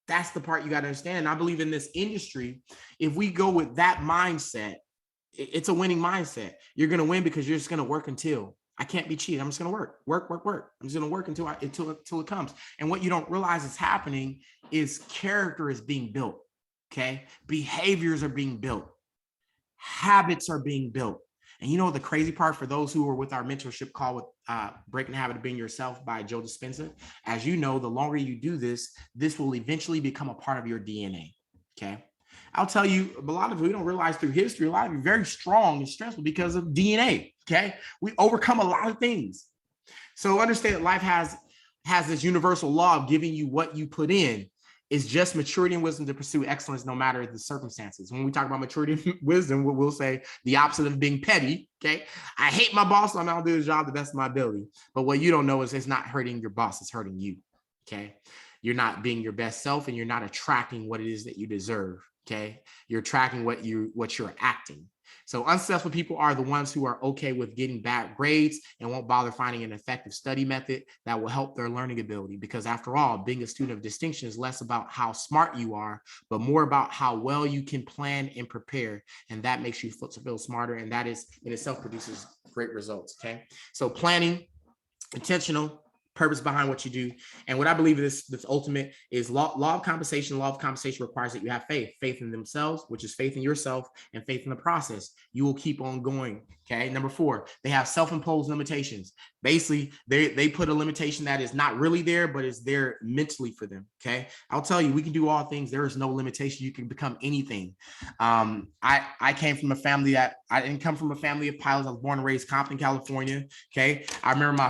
[SPEAKER 1] That's the part you got to understand. And I believe in this industry, if we go with that mindset, it's a winning mindset. You're going to win because you're just going to work until I can't be cheated. I'm just going to work. I'm just going to work until it comes. And what you don't realize is happening is character is being built. Okay. Behaviors are being built. Habits are being built. And you know, the crazy part for those who are with our mentorship call with Breaking the Habit of Being Yourself by Joe Dispenza, as you know, the longer you do this will eventually become a part of your DNA. Okay. I'll tell you, a lot of we don't realize through history, a lot of you very strong and stressful because of DNA. Okay. We overcome a lot of things. So understand that life has this universal law of giving you what you put in. It's just maturity and wisdom to pursue excellence no matter the circumstances. When we talk about maturity and wisdom, we'll say the opposite of being petty. Okay. I hate my boss, so I'm not gonna do the job the best of my ability. But what you don't know is it's not hurting your boss, it's hurting you. Okay. You're not being your best self, and you're not attracting what it is that you deserve. Okay. You're tracking what you're acting. So unsuccessful people are the ones who are okay with getting bad grades and won't bother finding an effective study method that will help their learning ability. Because after all, being a student of distinction is less about how smart you are, but more about how well you can plan and prepare. And that makes you feel smarter. And that is in itself produces great results. Okay. So planning, intentional, purpose behind what you do. And what I believe is this ultimate is law of compensation. Law of compensation requires that you have faith in themselves, which is faith in yourself, and faith in the process. You will keep on going. Okay. Number 4, they have self-imposed limitations. Basically, they put a limitation that is not really there, but is there mentally for them. Okay. I'll tell you, we can do all things. There is no limitation. You can become anything. I came from a family that I didn't come from a family of pilots. I was born and raised Compton, California. Okay. I remember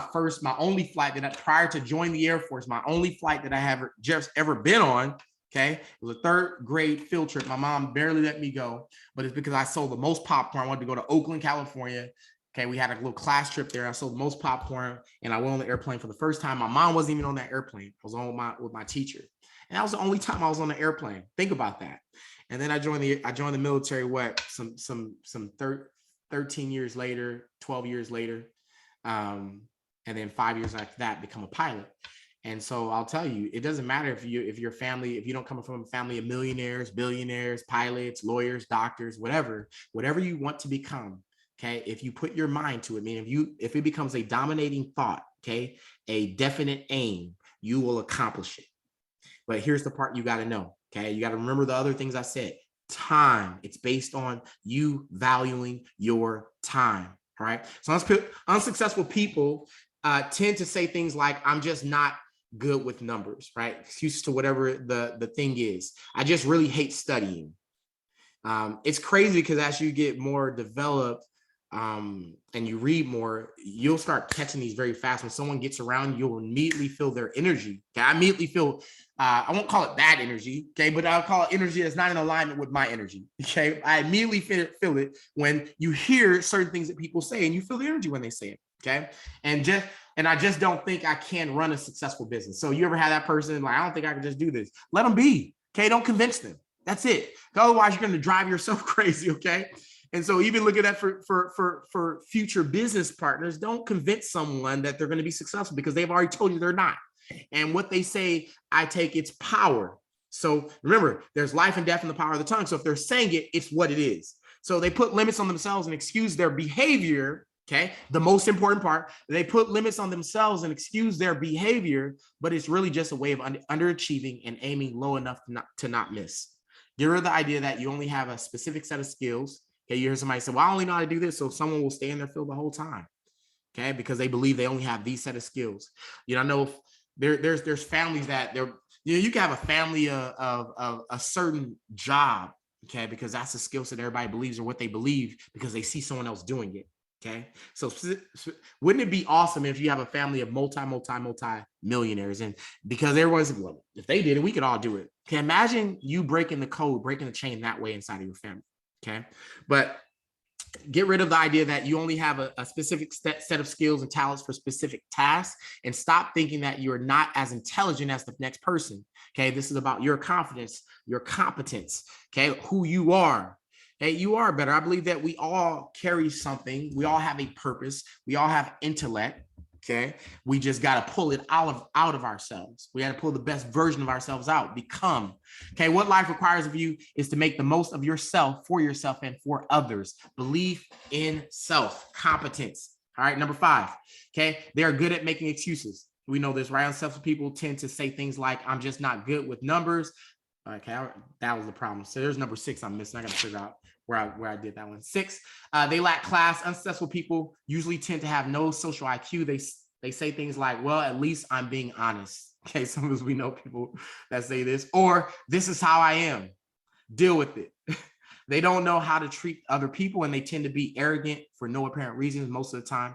[SPEAKER 1] my only flight that prior to joining the Air Force, my only flight that I have just ever been on. Okay. It was a 3rd grade field trip. My mom barely let me go, but it's because I sold the most popcorn. I wanted to go to Oakland, California. Okay. We had a little class trip there. I sold the most popcorn, and I went on the airplane for the first time. My mom wasn't even on that airplane. I was on with my teacher. And that was the only time I was on the airplane. Think about that. And then I joined the military, 13 years later, 12 years later. And then 5 years after that, become a pilot. And so I'll tell you, it doesn't matter if you don't come from a family of millionaires, billionaires, pilots, lawyers, doctors, whatever you want to become. Okay. If you put your mind to it, I mean, if it becomes a dominating thought, okay, a definite aim, you will accomplish it. But here's the part you got to know. Okay. You got to remember the other things I said. Time. It's based on you valuing your time. All right. So unsuccessful people tend to say things like, I'm just not good with numbers, right? Excuses to whatever the thing is. I just really hate studying. It's crazy because as you get more developed, and you read more, you'll start catching these very fast. When someone gets around you, you'll immediately feel their energy. Okay, I immediately feel, I won't call it bad energy, okay, but I'll call it energy that's not in alignment with my energy. Okay, I immediately feel it when you hear certain things that people say, and you feel the energy when they say it. Okay, and I just don't think I can run a successful business. So you ever had that person like, I don't think I can just do this? Let them be. Okay, don't convince them. That's it. Otherwise, you're going to drive yourself crazy. Okay. And so even look at that for future business partners, don't convince someone that they're going to be successful because they've already told you they're not. And what they say, I take its power. So remember, there's life and death in the power of the tongue. So if they're saying it, it's what it is. So they put limits on themselves and excuse their behavior. Okay. The most important part, they put limits on themselves and excuse their behavior, but it's really just a way of underachieving and aiming low enough to not miss. Get rid of the idea that you only have a specific set of skills. Okay, you hear somebody say, well, I only know how to do this. So someone will stay in their field the whole time. Okay, because they believe they only have these set of skills. You know, I know there's families that you can have a family of a certain job, okay, because that's the skill set everybody believes or what they believe because they see someone else doing it. Okay, so wouldn't it be awesome if you have a family of multi millionaires, and because everyone's, well, if they did it, we could all do it. Okay, imagine you breaking the code, breaking the chain that way inside of your family. Okay, but get rid of the idea that you only have a specific set of skills and talents for specific tasks, and stop thinking that you're not as intelligent as the next person. Okay, this is about your confidence, your competence, okay, who you are. Hey, you are better. I believe that we all carry something. We all have a purpose. We all have intellect. Okay, we just got to pull it out of ourselves. We got to pull the best version of ourselves out, become. Okay, what life requires of you is to make the most of yourself, for yourself, and for others. Belief in self, competence. All right, number 5. Okay, they are good at making excuses. We know this, right? Unsuccessful people tend to say things like, I'm just not good with numbers. Okay, that was the problem. So there's number 6 I'm missing. I got to figure out where I did that one. 6, they lack class. Unsuccessful people usually tend to have no social IQ. They say things like, well, at least I'm being honest. Okay, sometimes we know people that say this, or this is how I am. Deal with it. They don't know how to treat other people, and they tend to be arrogant for no apparent reasons most of the time.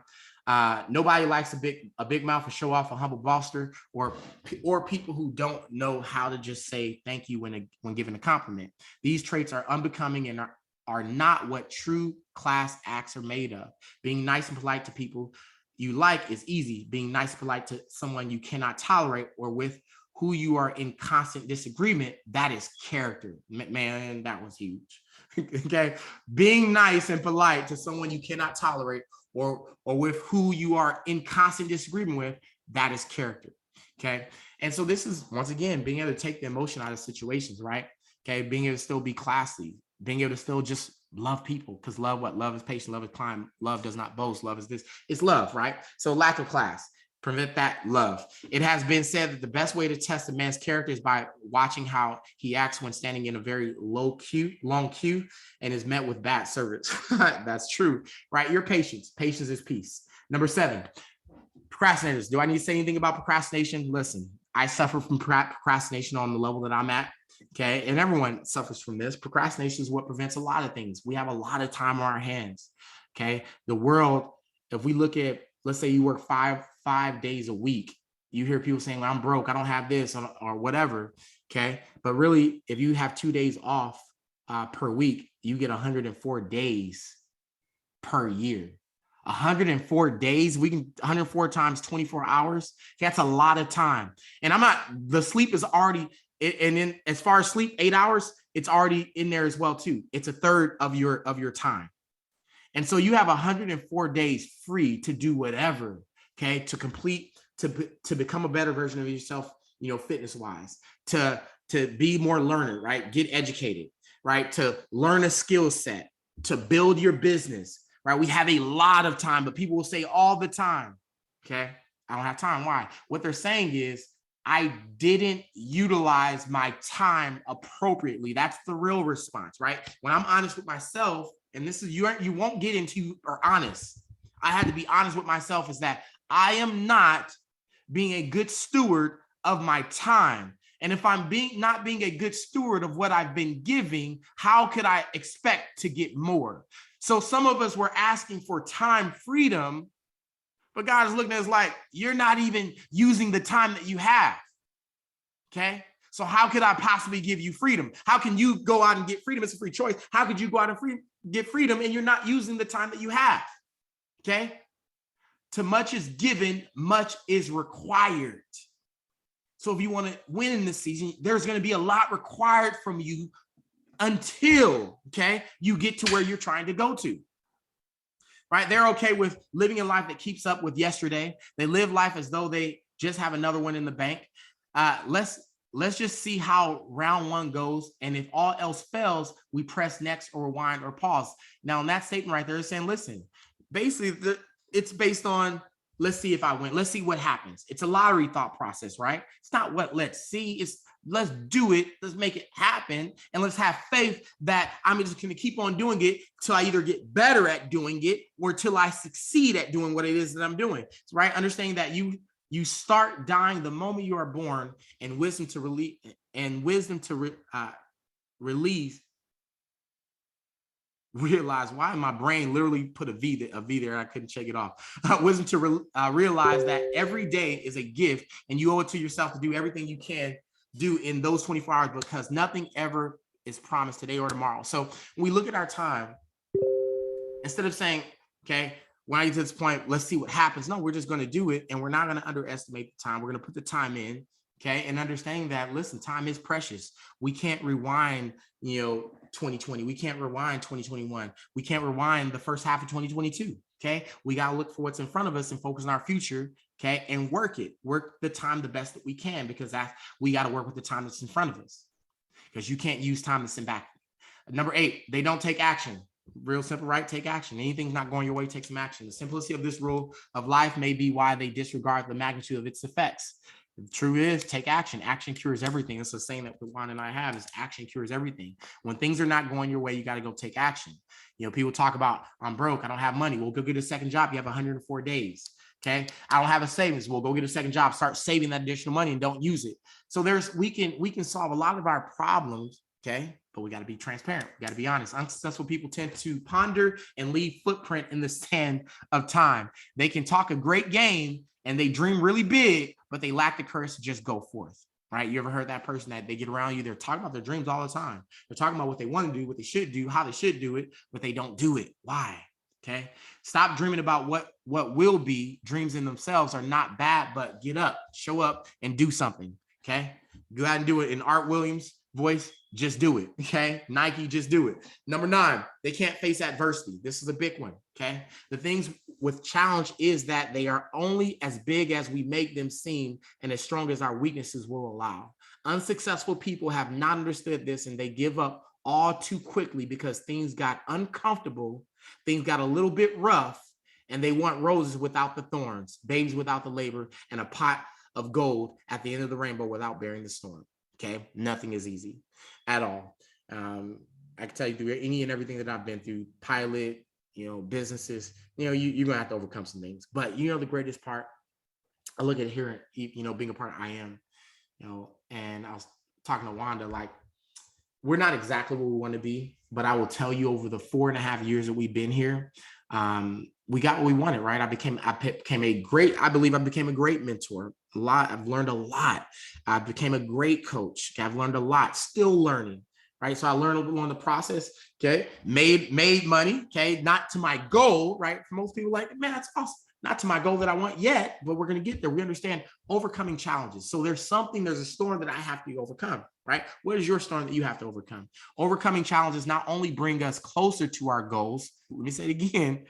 [SPEAKER 1] Nobody likes a big mouth, a show off, a humble boaster, or people who don't know how to just say thank you when given a compliment. These traits are unbecoming and are not what true class acts are made of. Being nice and polite to people you like is easy. Being nice and polite to someone you cannot tolerate or with who you are in constant disagreement, that is character. Man, that was huge. Okay, being nice and polite to someone you cannot tolerate or with who you are in constant disagreement with, that is character. Okay, and so this is, once again, being able to take the emotion out of situations, right? Okay, being able to still be classy, being able to still just love people, because love is patient, love is kind, love does not boast, love is this, it's love, right? So lack of class, prevent that love. It has been said that the best way to test a man's character is by watching how he acts when standing in a very long queue and is met with bad service. That's true, right? Your patience is peace. Number 7, procrastinators. Do I need to say anything about procrastination? Listen, I suffer from procrastination on the level that I'm at. Okay, and everyone suffers from this. Procrastination is what prevents a lot of things. We have a lot of time on our hands. Okay, the world, if we look at, let's say you work five days a week, you hear people saying, well, I'm broke, I don't have this, or whatever. Okay, but really, if you have 2 days off per week, you get 104 days per year. 104 days, 104 times 24 hours. That's a lot of time. And the sleep is already, and then as far as sleep, 8 hours, it's already in there as well too. It's a third of your time. And so you have 104 days free to do whatever, okay, to complete, to become a better version of yourself, fitness wise, to be more learner, right? Get educated, right? To learn a skill set, to build your business, right? We have a lot of time, but people will say all the time, okay, I don't have time. Why? What they're saying is, I didn't utilize my time appropriately. That's the real response, right? When I'm honest with myself, and this is, you won't get into or honest. I had to be honest with myself, is that I am not being a good steward of my time. And if I'm not being a good steward of what I've been giving, how could I expect to get more? So some of us were asking for time freedom, but God is looking at us like, you're not even using the time that you have. Okay. So how could I possibly give you freedom? How can you go out and get freedom? It's a free choice. How could you go out and get freedom and you're not using the time that you have? Okay. To much is given, much is required. So if you want to win in this season, there's going to be a lot required from you until, okay, you get to where you're trying to go to. Right? They're okay with living a life that keeps up with yesterday. They live life as though they just have another one in the bank. Let's just see how round one goes. And if all else fails, we press next or rewind or pause. Now, in that statement right there is saying, listen, basically, it's based on, let's see if I win. Let's see what happens. It's a lottery thought process, right? It's not what let's see. It's let's do it. Let's make it happen. And let's have faith that I'm just going to keep on doing it till I either get better at doing it or till I succeed at doing what it is that I'm doing. Right? Understanding that you start dying the moment you are born, and wisdom to realize why my brain literally put a V there. I couldn't shake it off. Wisdom to realize that every day is a gift, and you owe it to yourself to do everything you can do in those 24 hours, because nothing ever is promised today or tomorrow. So when we look at our time, instead of saying, okay, when I get to this point, let's see what happens. No, we're just going to do it, and we're not going to underestimate the time. We're going to put the time in, okay, and understanding that, listen, time is precious. We can't rewind, 2020. We can't rewind 2021. We can't rewind the first half of 2022. Okay. We got to look for what's in front of us and focus on our future. Okay. And work the time the best that we can, because we got to work with the time that's in front of us, because you can't use time to send back. Number 8, they don't take action. Real simple, right? Take action. Anything's not going your way, take some action. The simplicity of this rule of life may be why they disregard the magnitude of its effects. The truth is, take action. Action cures everything. It's a saying that Juan and I have, is action cures everything. When things are not going your way, you got to go take action. People talk about, I'm broke, I don't have money. Well, go get a second job. You have 104 days. Okay. I don't have a savings. Well, go get a second job, start saving that additional money and don't use it. So we can solve a lot of our problems. Okay. But we got to be transparent. We got to be honest. Unsuccessful people tend to ponder and leave footprint in the sand of time. They can talk a great game and they dream really big, but they lack the courage to just go forth. Right? You ever heard that person that they get around you? They're talking about their dreams all the time. They're talking about what they want to do, what they should do, how they should do it, but they don't do it. Why? Okay. Stop dreaming about what will be. Dreams in themselves are not bad, but get up, show up, and do something. Okay. Go out and do it in Art Williams' voice. Just do it. Okay. Nike, just do it. Number 9, they can't face adversity. This is a big one. Okay. The things with challenge is that they are only as big as we make them seem and as strong as our weaknesses will allow. Unsuccessful people have not understood this, and they give up all too quickly because things got uncomfortable. Things got a little bit rough, and they want roses without the thorns, babies without the labor, and a pot of gold at the end of the rainbow without bearing the storm. Okay. Nothing is easy at all. I can tell you through any and everything that I've been through, pilot, businesses, you're going to have to overcome some things. But the greatest part, I look at it here, being a part of I Am, and I was talking to Wanda, like, we're not exactly where we want to be, but I will tell you, over the 4.5 years that we've been here, we got what we wanted, right? I became a great mentor. I've learned a lot. I became a great coach. I've learned a lot, still learning, right? So I learned a little on the process, okay? Made money, okay? Not to my goal, right? For most people, like, man, that's awesome. Not to my goal that I want yet, but we're going to get there. We understand overcoming challenges. So there's a storm that I have to overcome, right? What is your storm that you have to overcome? Overcoming challenges not only bring us closer to our goals. Let me say it again.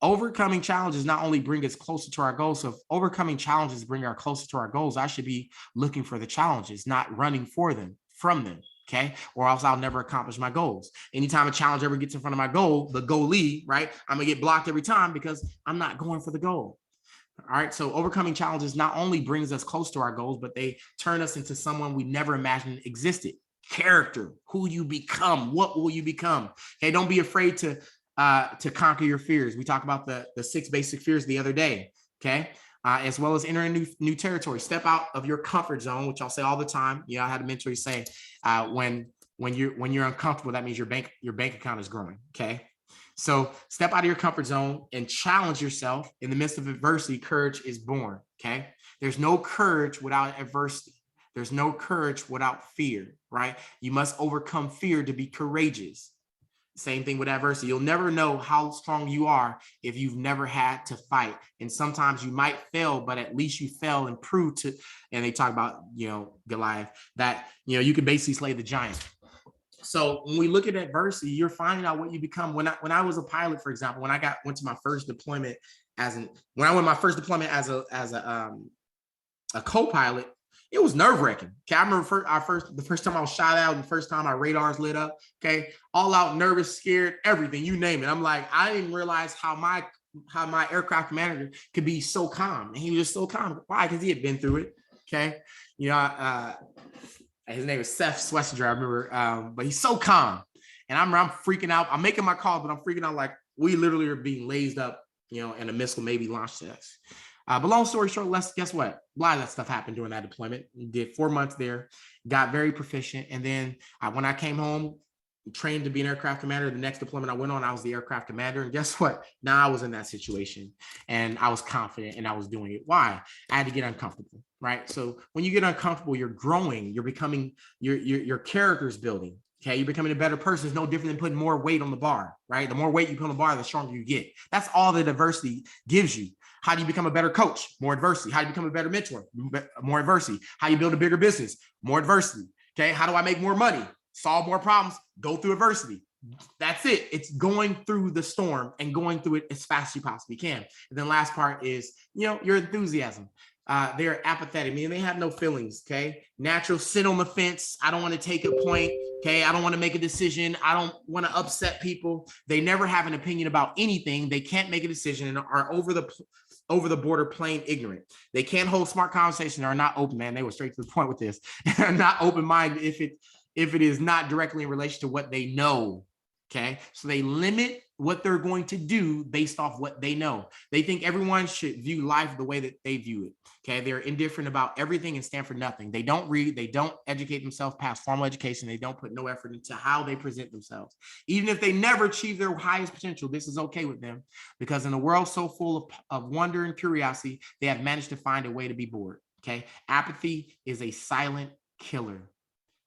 [SPEAKER 1] Overcoming challenges not only bring us closer to our goals. So if overcoming challenges bring us closer to our goals, I should be looking for the challenges, not running from them. Okay. Or else I'll never accomplish my goals. Anytime a challenge ever gets in front of my goal, the goalie, right, I'm going to get blocked every time because I'm not going for the goal. All right. So overcoming challenges not only brings us close to our goals, but they turn us into someone we never imagined existed. Character, who you become, what will you become? Okay. Don't be afraid to conquer your fears. We talked about the 6 basic fears the other day. Okay. as well as entering new territory. Step out of your comfort zone, which I'll say all the time. You know, I had a mentor say, when you're uncomfortable, that means your bank account is growing. Okay. So step out of your comfort zone and challenge yourself. In the midst of adversity, courage is born. Okay. There's no courage without adversity. There's no courage without fear, right? You must overcome fear to be courageous. Same thing with adversity. You'll never know how strong you are if you've never had to fight. And sometimes you might fail, but at least you fell and proved to, and they talk about, Goliath, that, you can basically slay the giant. So when we look at adversity, you're finding out what you become. When I was a pilot, for example, when I went to my first deployment as a co-pilot, it was nerve-wracking. Okay, I remember the first time I was shot out, and the first time my radars lit up. Okay, all out, nervous, scared, everything, you name it. I'm like, I didn't realize how my aircraft commander could be so calm, and he was just so calm. Why? Because he had been through it. Okay, his name is Seth Swessinger, I remember, but he's so calm, and I'm freaking out. I'm making my call, but I'm freaking out like we literally are being lazed up, and a missile maybe launched at us. But long story short, guess what? A lot of that stuff happened during that deployment. Did 4 months there, got very proficient. And then when I came home, trained to be an aircraft commander, the next deployment I went on, I was the aircraft commander. And guess what? Now I was in that situation and I was confident and I was doing it. Why? I had to get uncomfortable, right? So when you get uncomfortable, you're growing, you're becoming, your character's building. Okay, you're becoming a better person. It's no different than putting more weight on the bar, right? The more weight you put on the bar, the stronger you get. That's all that adversity gives you. How do you become a better coach? More adversity. How do you become a better mentor? More adversity. How you build a bigger business? More adversity. Okay, how do I make more money? Solve more problems? Go through adversity. That's it. It's going through the storm and going through it as fast as you possibly can. And then last part is, your enthusiasm. They're apathetic, meaning they have no feelings. Okay, natural, sit on the fence. I don't want to take a point. Okay, I don't want to make a decision. I don't want to upset people. They never have an opinion about anything. They can't make a decision and are over the border, plain ignorant. They can't hold smart conversation. Are not open, man. They were straight to the point with this. They're not open-minded if it is not directly in relation to what they know. Okay, so they limit what they're going to do based off what they know. They think everyone should view life the way that they view it. Okay, they're indifferent about everything and stand for nothing. They don't read, they don't educate themselves past formal education. They don't put no effort into how they present themselves. Even if they never achieve their highest potential, this is okay with them, because in a world so full of wonder and curiosity, they have managed to find a way to be bored. Okay, apathy is a silent killer.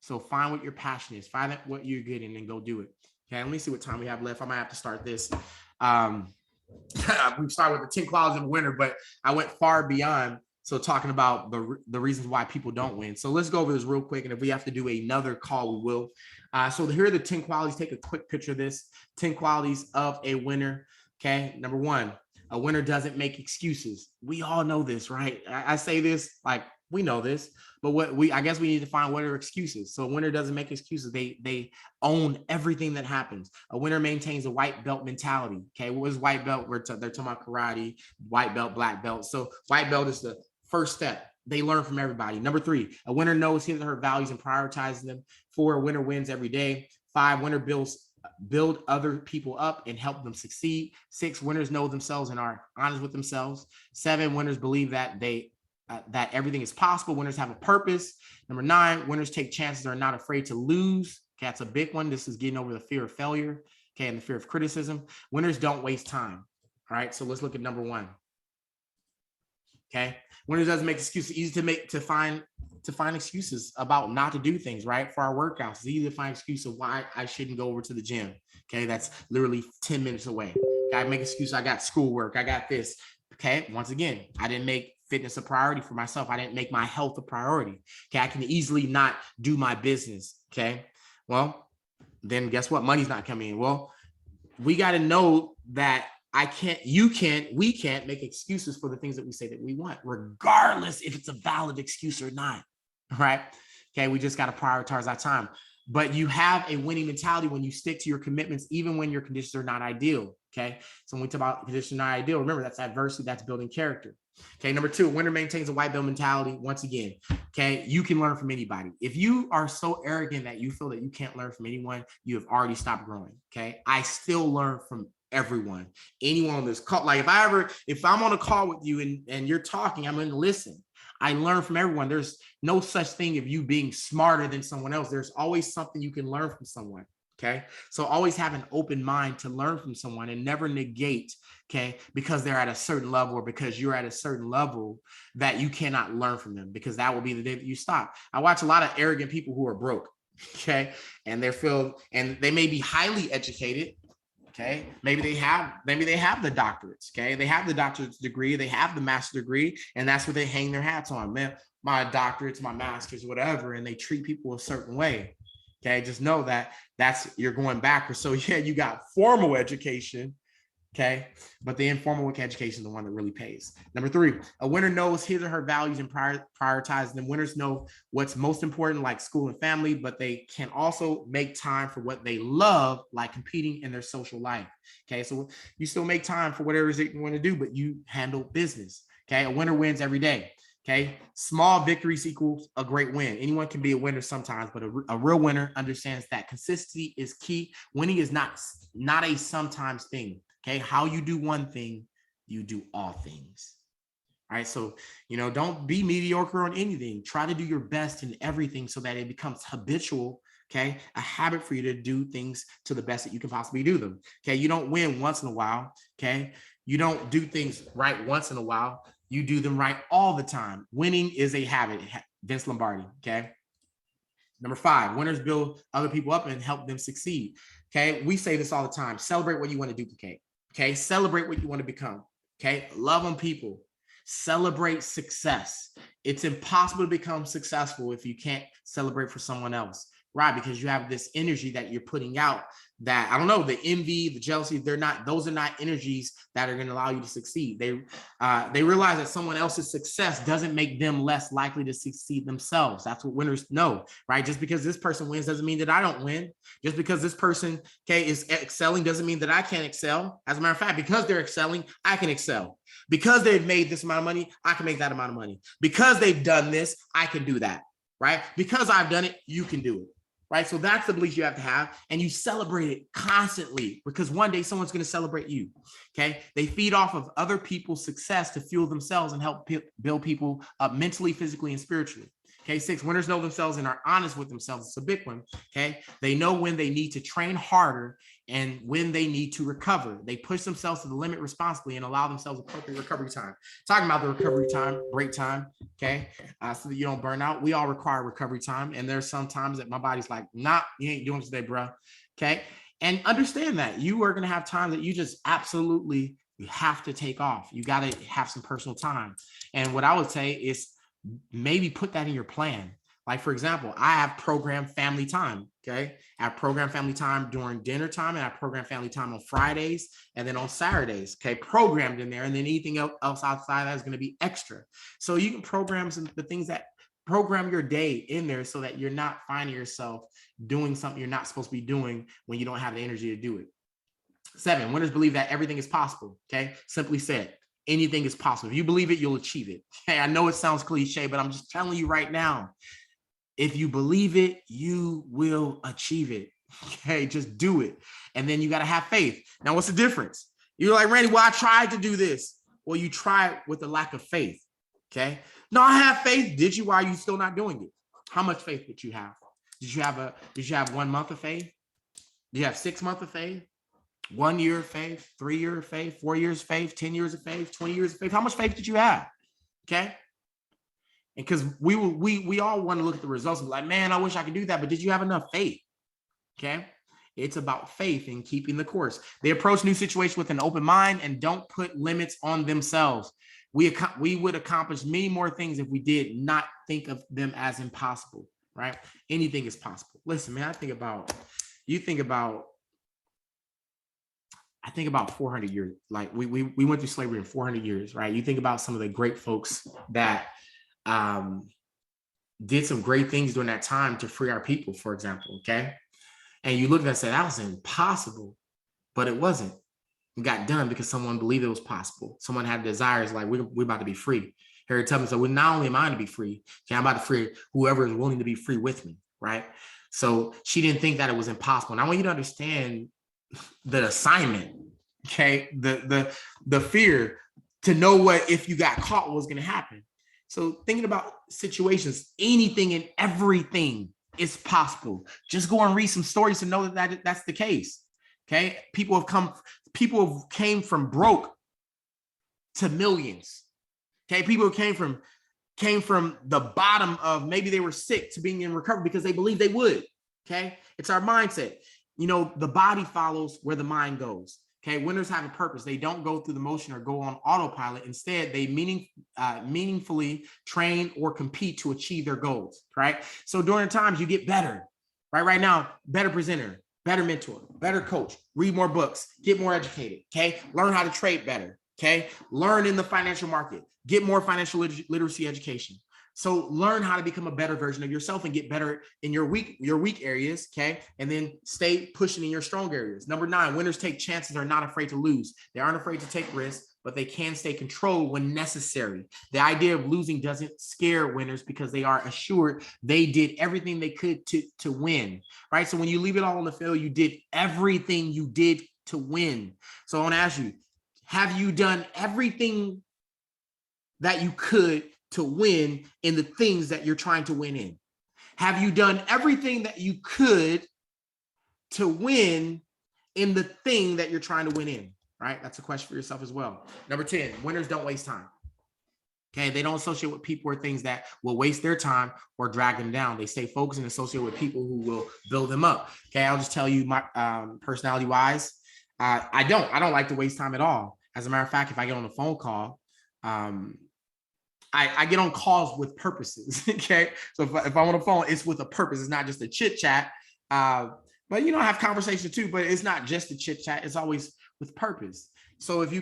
[SPEAKER 1] So find what your passion is, find out what you're good in, and go do it. Okay, let me see what time we have left. I might have to start this. We started with the 10 qualities of a winner, but I went far beyond. So talking about the reasons why people don't win. So let's go over this real quick. And if we have to do another call, we will. So here are the 10 qualities. Take a quick picture of this. 10 qualities of a winner. Okay, number one, a winner doesn't make excuses. We all know this, right? I say this like we know this, but I guess we need to find what are excuses. So a winner doesn't make excuses. They own everything that happens. A winner maintains a white belt mentality. Okay, what is white belt? They're talking about karate, white belt, black belt. So white belt is the first step. They learn from everybody. Number three, a winner knows his or her values and prioritizes them. 4, a winner wins every day. 5, winner build other people up and help them succeed. 6, winners know themselves and are honest with themselves. 7, winners believe that that everything is possible. Winners have a purpose. Number 9, winners take chances and are not afraid to lose. Okay, that's a big one. This is getting over the fear of failure, okay, and the fear of criticism. Winners don't waste time. All right, so let's look at number 1. Okay, winners doesn't make excuses. Easy to find excuses about not to do things, right? For our workouts, it's easy to find excuses of why I shouldn't go over to the gym. Okay, that's literally 10 minutes away. I make excuses. I got schoolwork. I got this. Okay, once again, I didn't make fitness a priority for myself. I didn't make my health a priority. Okay, I can easily not do my business. Okay, well, then guess what? Money's not coming in. Well, we got to know that we can't make excuses for the things that we say that we want, regardless if it's a valid excuse or not. Right? Okay, we just got to prioritize our time. But you have a winning mentality when you stick to your commitments, even when your conditions are not ideal. Okay, so when we talk about conditions not ideal, remember that's adversity, that's building character. Okay, number 2, winner maintains a white belt mentality. Once again, okay, you can learn from anybody. If you are so arrogant that you feel that you can't learn from anyone, you have already stopped growing. Okay, I still learn from everyone, anyone on this call. Like if I'm on a call with you and you're talking, I'm going to listen. I learn from everyone. There's no such thing of you being smarter than someone else. There's always something you can learn from someone. Okay. So always have an open mind to learn from someone and never negate, okay, because they're at a certain level or because you're at a certain level that you cannot learn from them, because that will be the day that you stop. I watch a lot of arrogant people who are broke, okay, and they may be highly educated. Okay, maybe they have the doctorates. Okay, they have the doctorate degree, they have the master's degree, and that's what they hang their hats on. Man, my doctorates, my master's, whatever, and they treat people a certain way. Okay, just know that you're going backwards. So yeah, you got formal education, okay, but the informal education is the one that really pays. Number 3, a winner knows his or her values and prioritizes them. Winners know what's most important, like school and family, but they can also make time for what they love, like competing in their social life. Okay, so you still make time for whatever it is that you want to do, but you handle business. Okay, a winner wins every day. Okay, small victories equals a great win. Anyone can be a winner sometimes, but a real winner understands that consistency is key. Winning is not a sometimes thing. Okay, how you do one thing, you do all things. All right, so don't be mediocre on anything. Try to do your best in everything so that it becomes habitual. Okay, a habit for you to do things to the best that you can possibly do them. Okay, you don't win once in a while. Okay, you don't do things right once in a while. You do them right all the time. Winning is a habit. Vince Lombardi. Okay. Number 5, winners build other people up and help them succeed. Okay. We say this all the time. Celebrate what you want to duplicate. Okay. Celebrate what you want to become. Okay. Love on people. Celebrate success. It's impossible to become successful if you can't celebrate for someone else. Right, because you have this energy that you're putting out that, I don't know, the envy, the jealousy, those are not energies that are going to allow you to succeed. They realize that someone else's success doesn't make them less likely to succeed themselves. That's what winners know, right? Just because this person wins doesn't mean that I don't win. Just because this person, okay, is excelling doesn't mean that I can't excel. As a matter of fact, because they're excelling, I can excel. Because they've made this amount of money, I can make that amount of money. Because they've done this, I can do that, right? Because I've done it, you can do it. Right. So that's the belief you have to have. And you celebrate it constantly, because one day someone's going to celebrate you. Okay. They feed off of other people's success to fuel themselves and help build people up mentally, physically, and spiritually. Okay. 6, winners know themselves and are honest with themselves. It's a big one. Okay. They know when they need to train harder and when they need to recover. They push themselves to the limit responsibly and allow themselves appropriate recovery time. Talking about the recovery time, break time. Okay. So that you don't burn out. We all require recovery time. And there's some times that my body's like, nah, you ain't doing it today, bro. Okay. And understand that you are going to have times that you just absolutely, you have to take off. You got to have some personal time. And what I would say is maybe put that in your plan. Like, for example, I have programmed family time. Okay. I have programmed family time during dinner time, and I program family time on Fridays and then on Saturdays. Okay. Programmed in there. And then anything else outside that is going to be extra. So you can program the things that program your day in there so that you're not finding yourself doing something you're not supposed to be doing when you don't have the energy to do it. 7, winners believe that everything is possible. Okay. Simply said, anything is possible. If you believe it, you'll achieve it. Okay. I know it sounds cliche, but I'm just telling you right now, if you believe it, you will achieve it. Okay, just do it. And then you got to have faith. Now, what's the difference? You're like, Randy, well, I tried to do this. Well, you tried with a lack of faith. Okay. No, I have faith. Did you? Why are you still not doing it? How much faith did you have? Did you have 1 month of faith? Did you have 6 months of faith? 1 year of faith, 3 years of faith, 4 years of faith, 10 years of faith, 20 years of faith? How much faith did you have? Okay. And because we all want to look at the results and be like, man, I wish I could do that. But did you have enough faith? Okay. It's about faith and keeping the course. They approach new situations with an open mind and don't put limits on themselves. We would accomplish many more things if we did not think of them as impossible, right? Anything is possible. Listen, man, I think about 400 years. Like we went through slavery in 400 years, right? You think about some of the great folks that did some great things during that time to free our people, for example, okay? And you look at that and say, that was impossible, but it wasn't. It got done because someone believed it was possible. Someone had desires like, we're about to be free. Harriet Tubman said, well, not only am I going to be free, okay, I'm about to free whoever is willing to be free with me, right? So she didn't think that it was impossible. And I want you to understand the assignment. Okay. The fear to know what, if you got caught, what was going to happen. So thinking about situations, anything and everything is possible. Just go and read some stories to know that that's the case. Okay. People have came from broke to millions. Okay. People came from the bottom of, maybe they were sick, to being in recovery because they believed they would. Okay. It's our mindset. The body follows where the mind goes. Okay. Winners have a purpose. They don't go through the motion or go on autopilot. Instead, they meaningfully train or compete to achieve their goals. Right. So during the times you get better, right now, better presenter, better mentor, better coach, read more books, get more educated. Okay. Learn how to trade better. Okay. Learn in the financial market, get more financial literacy education. So learn how to become a better version of yourself and get better in your weak areas. Okay. And then stay pushing in your strong areas. Number 9, winners take chances, are not afraid to lose. They aren't afraid to take risks, but they can stay controlled when necessary. The idea of losing doesn't scare winners because they are assured they did everything they could to win. Right. So when you leave it all on the field, you did everything you did to win. So I want to ask you, have you done everything that you could to win in the things that you're trying to win in? Have you done everything that you could to win in the thing that you're trying to win in? Right? That's a question for yourself as well. Number 10, winners don't waste time. Okay. They don't associate with people or things that will waste their time or drag them down. They stay focused and associate with people who will build them up. Okay. I'll just tell you my personality wise, I don't like to waste time at all. As a matter of fact, if I get on a phone call, I get on calls with purposes. Okay. So if I'm on the phone, it's with a purpose. It's not just a chit chat. But I have conversation too, but it's not just a chit chat. It's always with purpose. So if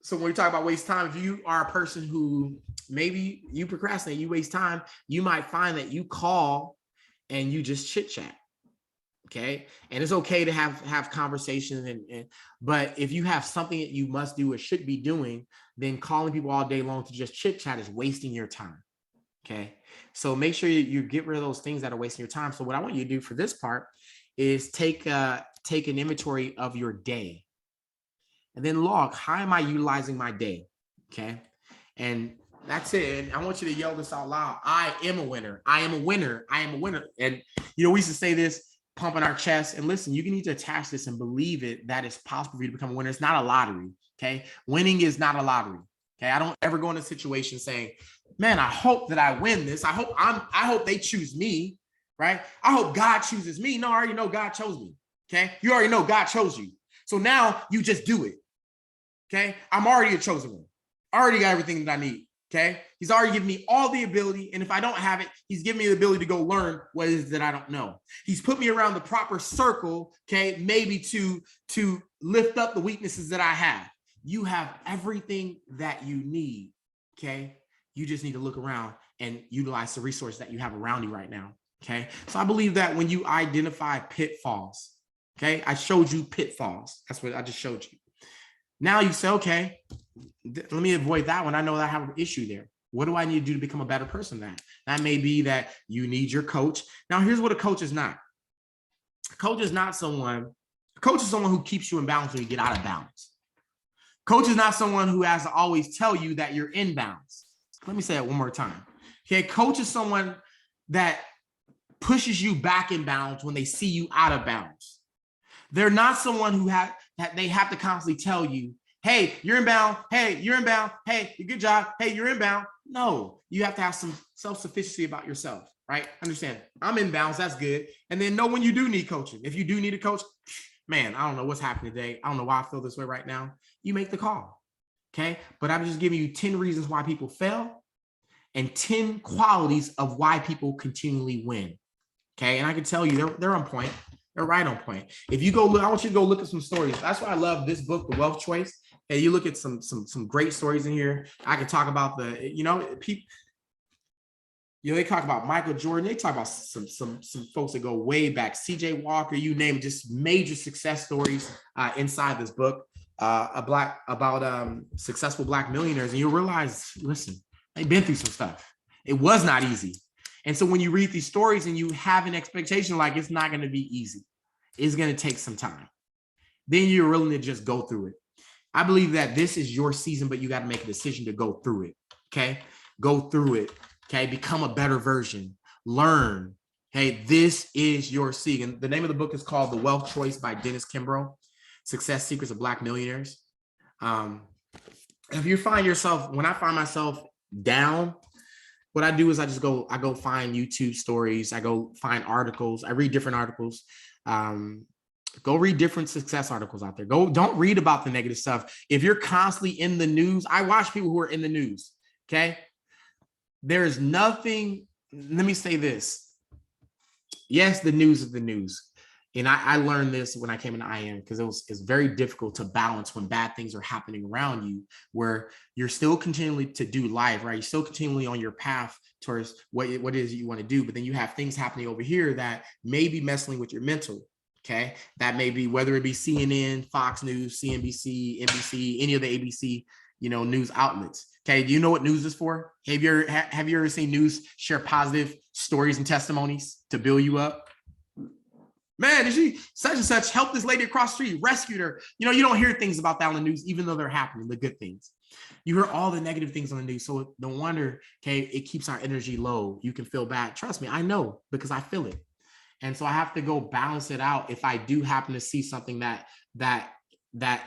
[SPEAKER 1] so when we talk about waste time, if you are a person who maybe you procrastinate, you waste time, you might find that you call and you just chit chat. Okay. And it's okay to have conversations, but if you have something that you must do or should be doing, then calling people all day long to just chit chat is wasting your time. Okay. So make sure you get rid of those things that are wasting your time. So what I want you to do for this part is take an inventory of your day and then log, how am I utilizing my day? Okay. And that's it. And I want you to yell this out loud. I am a winner. I am a winner. I am a winner. And, we used to say this, pumping our chest. And listen, you need to attach this and believe it, that it's possible for you to become a winner. It's not a lottery. Okay. Winning is not a lottery. Okay. I don't ever go in a situation saying, man, I hope that I win this. I hope they choose me. Right. I hope God chooses me. No, I already know God chose me. Okay. You already know God chose you. So now you just do it. Okay. I'm already a chosen one. I already got everything that I need. Okay. He's already given me all the ability. And if I don't have it, he's given me the ability to go learn what it is that I don't know. He's put me around the proper circle. Okay. Maybe to lift up the weaknesses that I have. You have everything that you need. Okay. You just need to look around and utilize the resources that you have around you right now. Okay. So I believe that when you identify pitfalls, okay, I showed you pitfalls. That's what I just showed you. Now you say, okay, let me avoid that one. I know that I have an issue there. What do I need to do to become a better person? That may be that you need your coach. Now, here's what a coach is not. A coach is someone who keeps you in balance when you get out of balance. Coach is not someone who has to always tell you that you're in balance. Let me say it one more time. Okay, coach is someone that pushes you back in balance when they see you out of balance. They're not someone who they have to constantly tell you, hey, you're inbound. Hey, you're inbound. Hey, good job. Hey, you're inbound. No, you have to have some self-sufficiency about yourself, right? Understand, I'm inbound. That's good. And then know when you do need coaching. If you do need a coach, man, I don't know what's happening today. I don't know why I feel this way right now. You make the call, okay? But I'm just giving you 10 reasons why people fail and 10 qualities of why people continually win, okay? And I can tell you they're on point. They're right on point. If you go look, I want you to go look at some stories. That's why I love this book, The Wealth Choice. And you look at some great stories in here. I can talk about people. They talk about Michael Jordan. They talk about some folks that go way back. C.J. Walker, you name it, just major success stories inside this book about successful Black millionaires. And you'll realize, listen, they've been through some stuff. It was not easy. And so when you read these stories and you have an expectation like it's not going to be easy, it's going to take some time. then you're willing to just go through it. I believe that this is your season, but you got to make a decision to go through it. Okay. Go through it. Okay. Become a better version. Learn. Hey, this is your season. The name of the book is called The Wealth Choice by Dennis Kimbro, Success Secrets of Black Millionaires. If you find yourself, when I find myself down, what I do is I go find YouTube stories. I go find articles. I read different articles. Go read different success articles out there. Don't read about the negative stuff. If you're constantly in the news, I watch people who are in the news. Okay. There's nothing. Let me say this. Yes, the news is the news. And I learned this when I came into IM, because it's very difficult to balance when bad things are happening around you, where you're still continually to do life, right? You're still continually on your path towards what it is you want to do. But then you have things happening over here that may be messing with your mental. Okay. That may be, whether it be CNN, Fox News, CNBC, NBC, any of the ABC, news outlets. Okay. Do you know what news is for? Have you ever seen news share positive stories and testimonies to build you up? Man, did she such and such help this lady across the street, rescued her? You don't hear things about that on the news, even though they're happening, the good things. You hear all the negative things on the news. So no wonder, okay, it keeps our energy low. You can feel bad. Trust me, I know, because I feel it. And so I have to go balance it out. If I do happen to see something that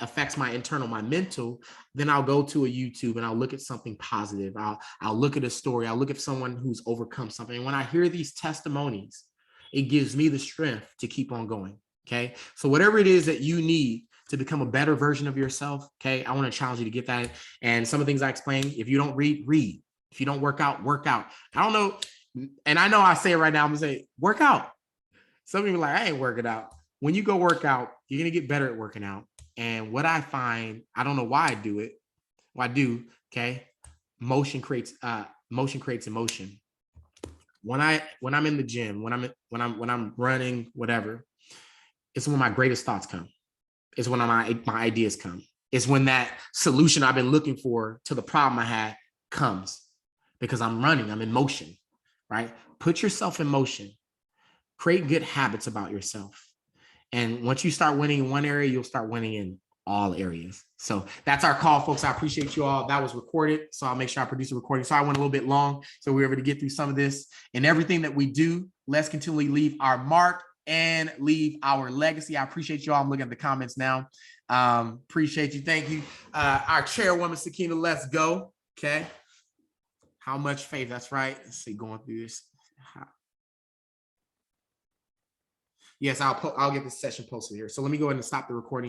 [SPEAKER 1] affects my internal, my mental, then I'll go to a YouTube and I'll look at something positive. I'll look at a story. I'll look at someone who's overcome something. And when I hear these testimonies, it gives me the strength to keep on going. Okay. So whatever it is that you need to become a better version of yourself, okay, I want to challenge you to get that. And some of the things I explained, if you don't read. If you don't work out, work out. I don't know. And I know I say it right now, I'm going to say, work out. Some people are like, I ain't working out. When you go work out, you're going to get better at working out. And what I find, I don't know why I do it. Well, I do. Okay. Motion creates emotion. When I'm in the gym, when I'm running, whatever, it's when my greatest thoughts come. It's when my ideas come. It's when that solution I've been looking for to the problem I had comes, because I'm running, I'm in motion, right? Put yourself in motion, create good habits about yourself. And once you start winning in one area, you'll start winning in all areas. So that's our call, folks. I appreciate you all. That was recorded, so I'll make sure I produce a recording. So I went a little bit long, so we were able to get through some of this. And everything that we do, let's continually leave our mark and leave our legacy. I appreciate you all. I'm looking at the comments now. Appreciate you. Thank you. Our chairwoman, Sakina, let's go. Okay. How much faith? That's right. Let's see, going through this. Yes, I'll get this session posted here. So let me go ahead and stop the recording.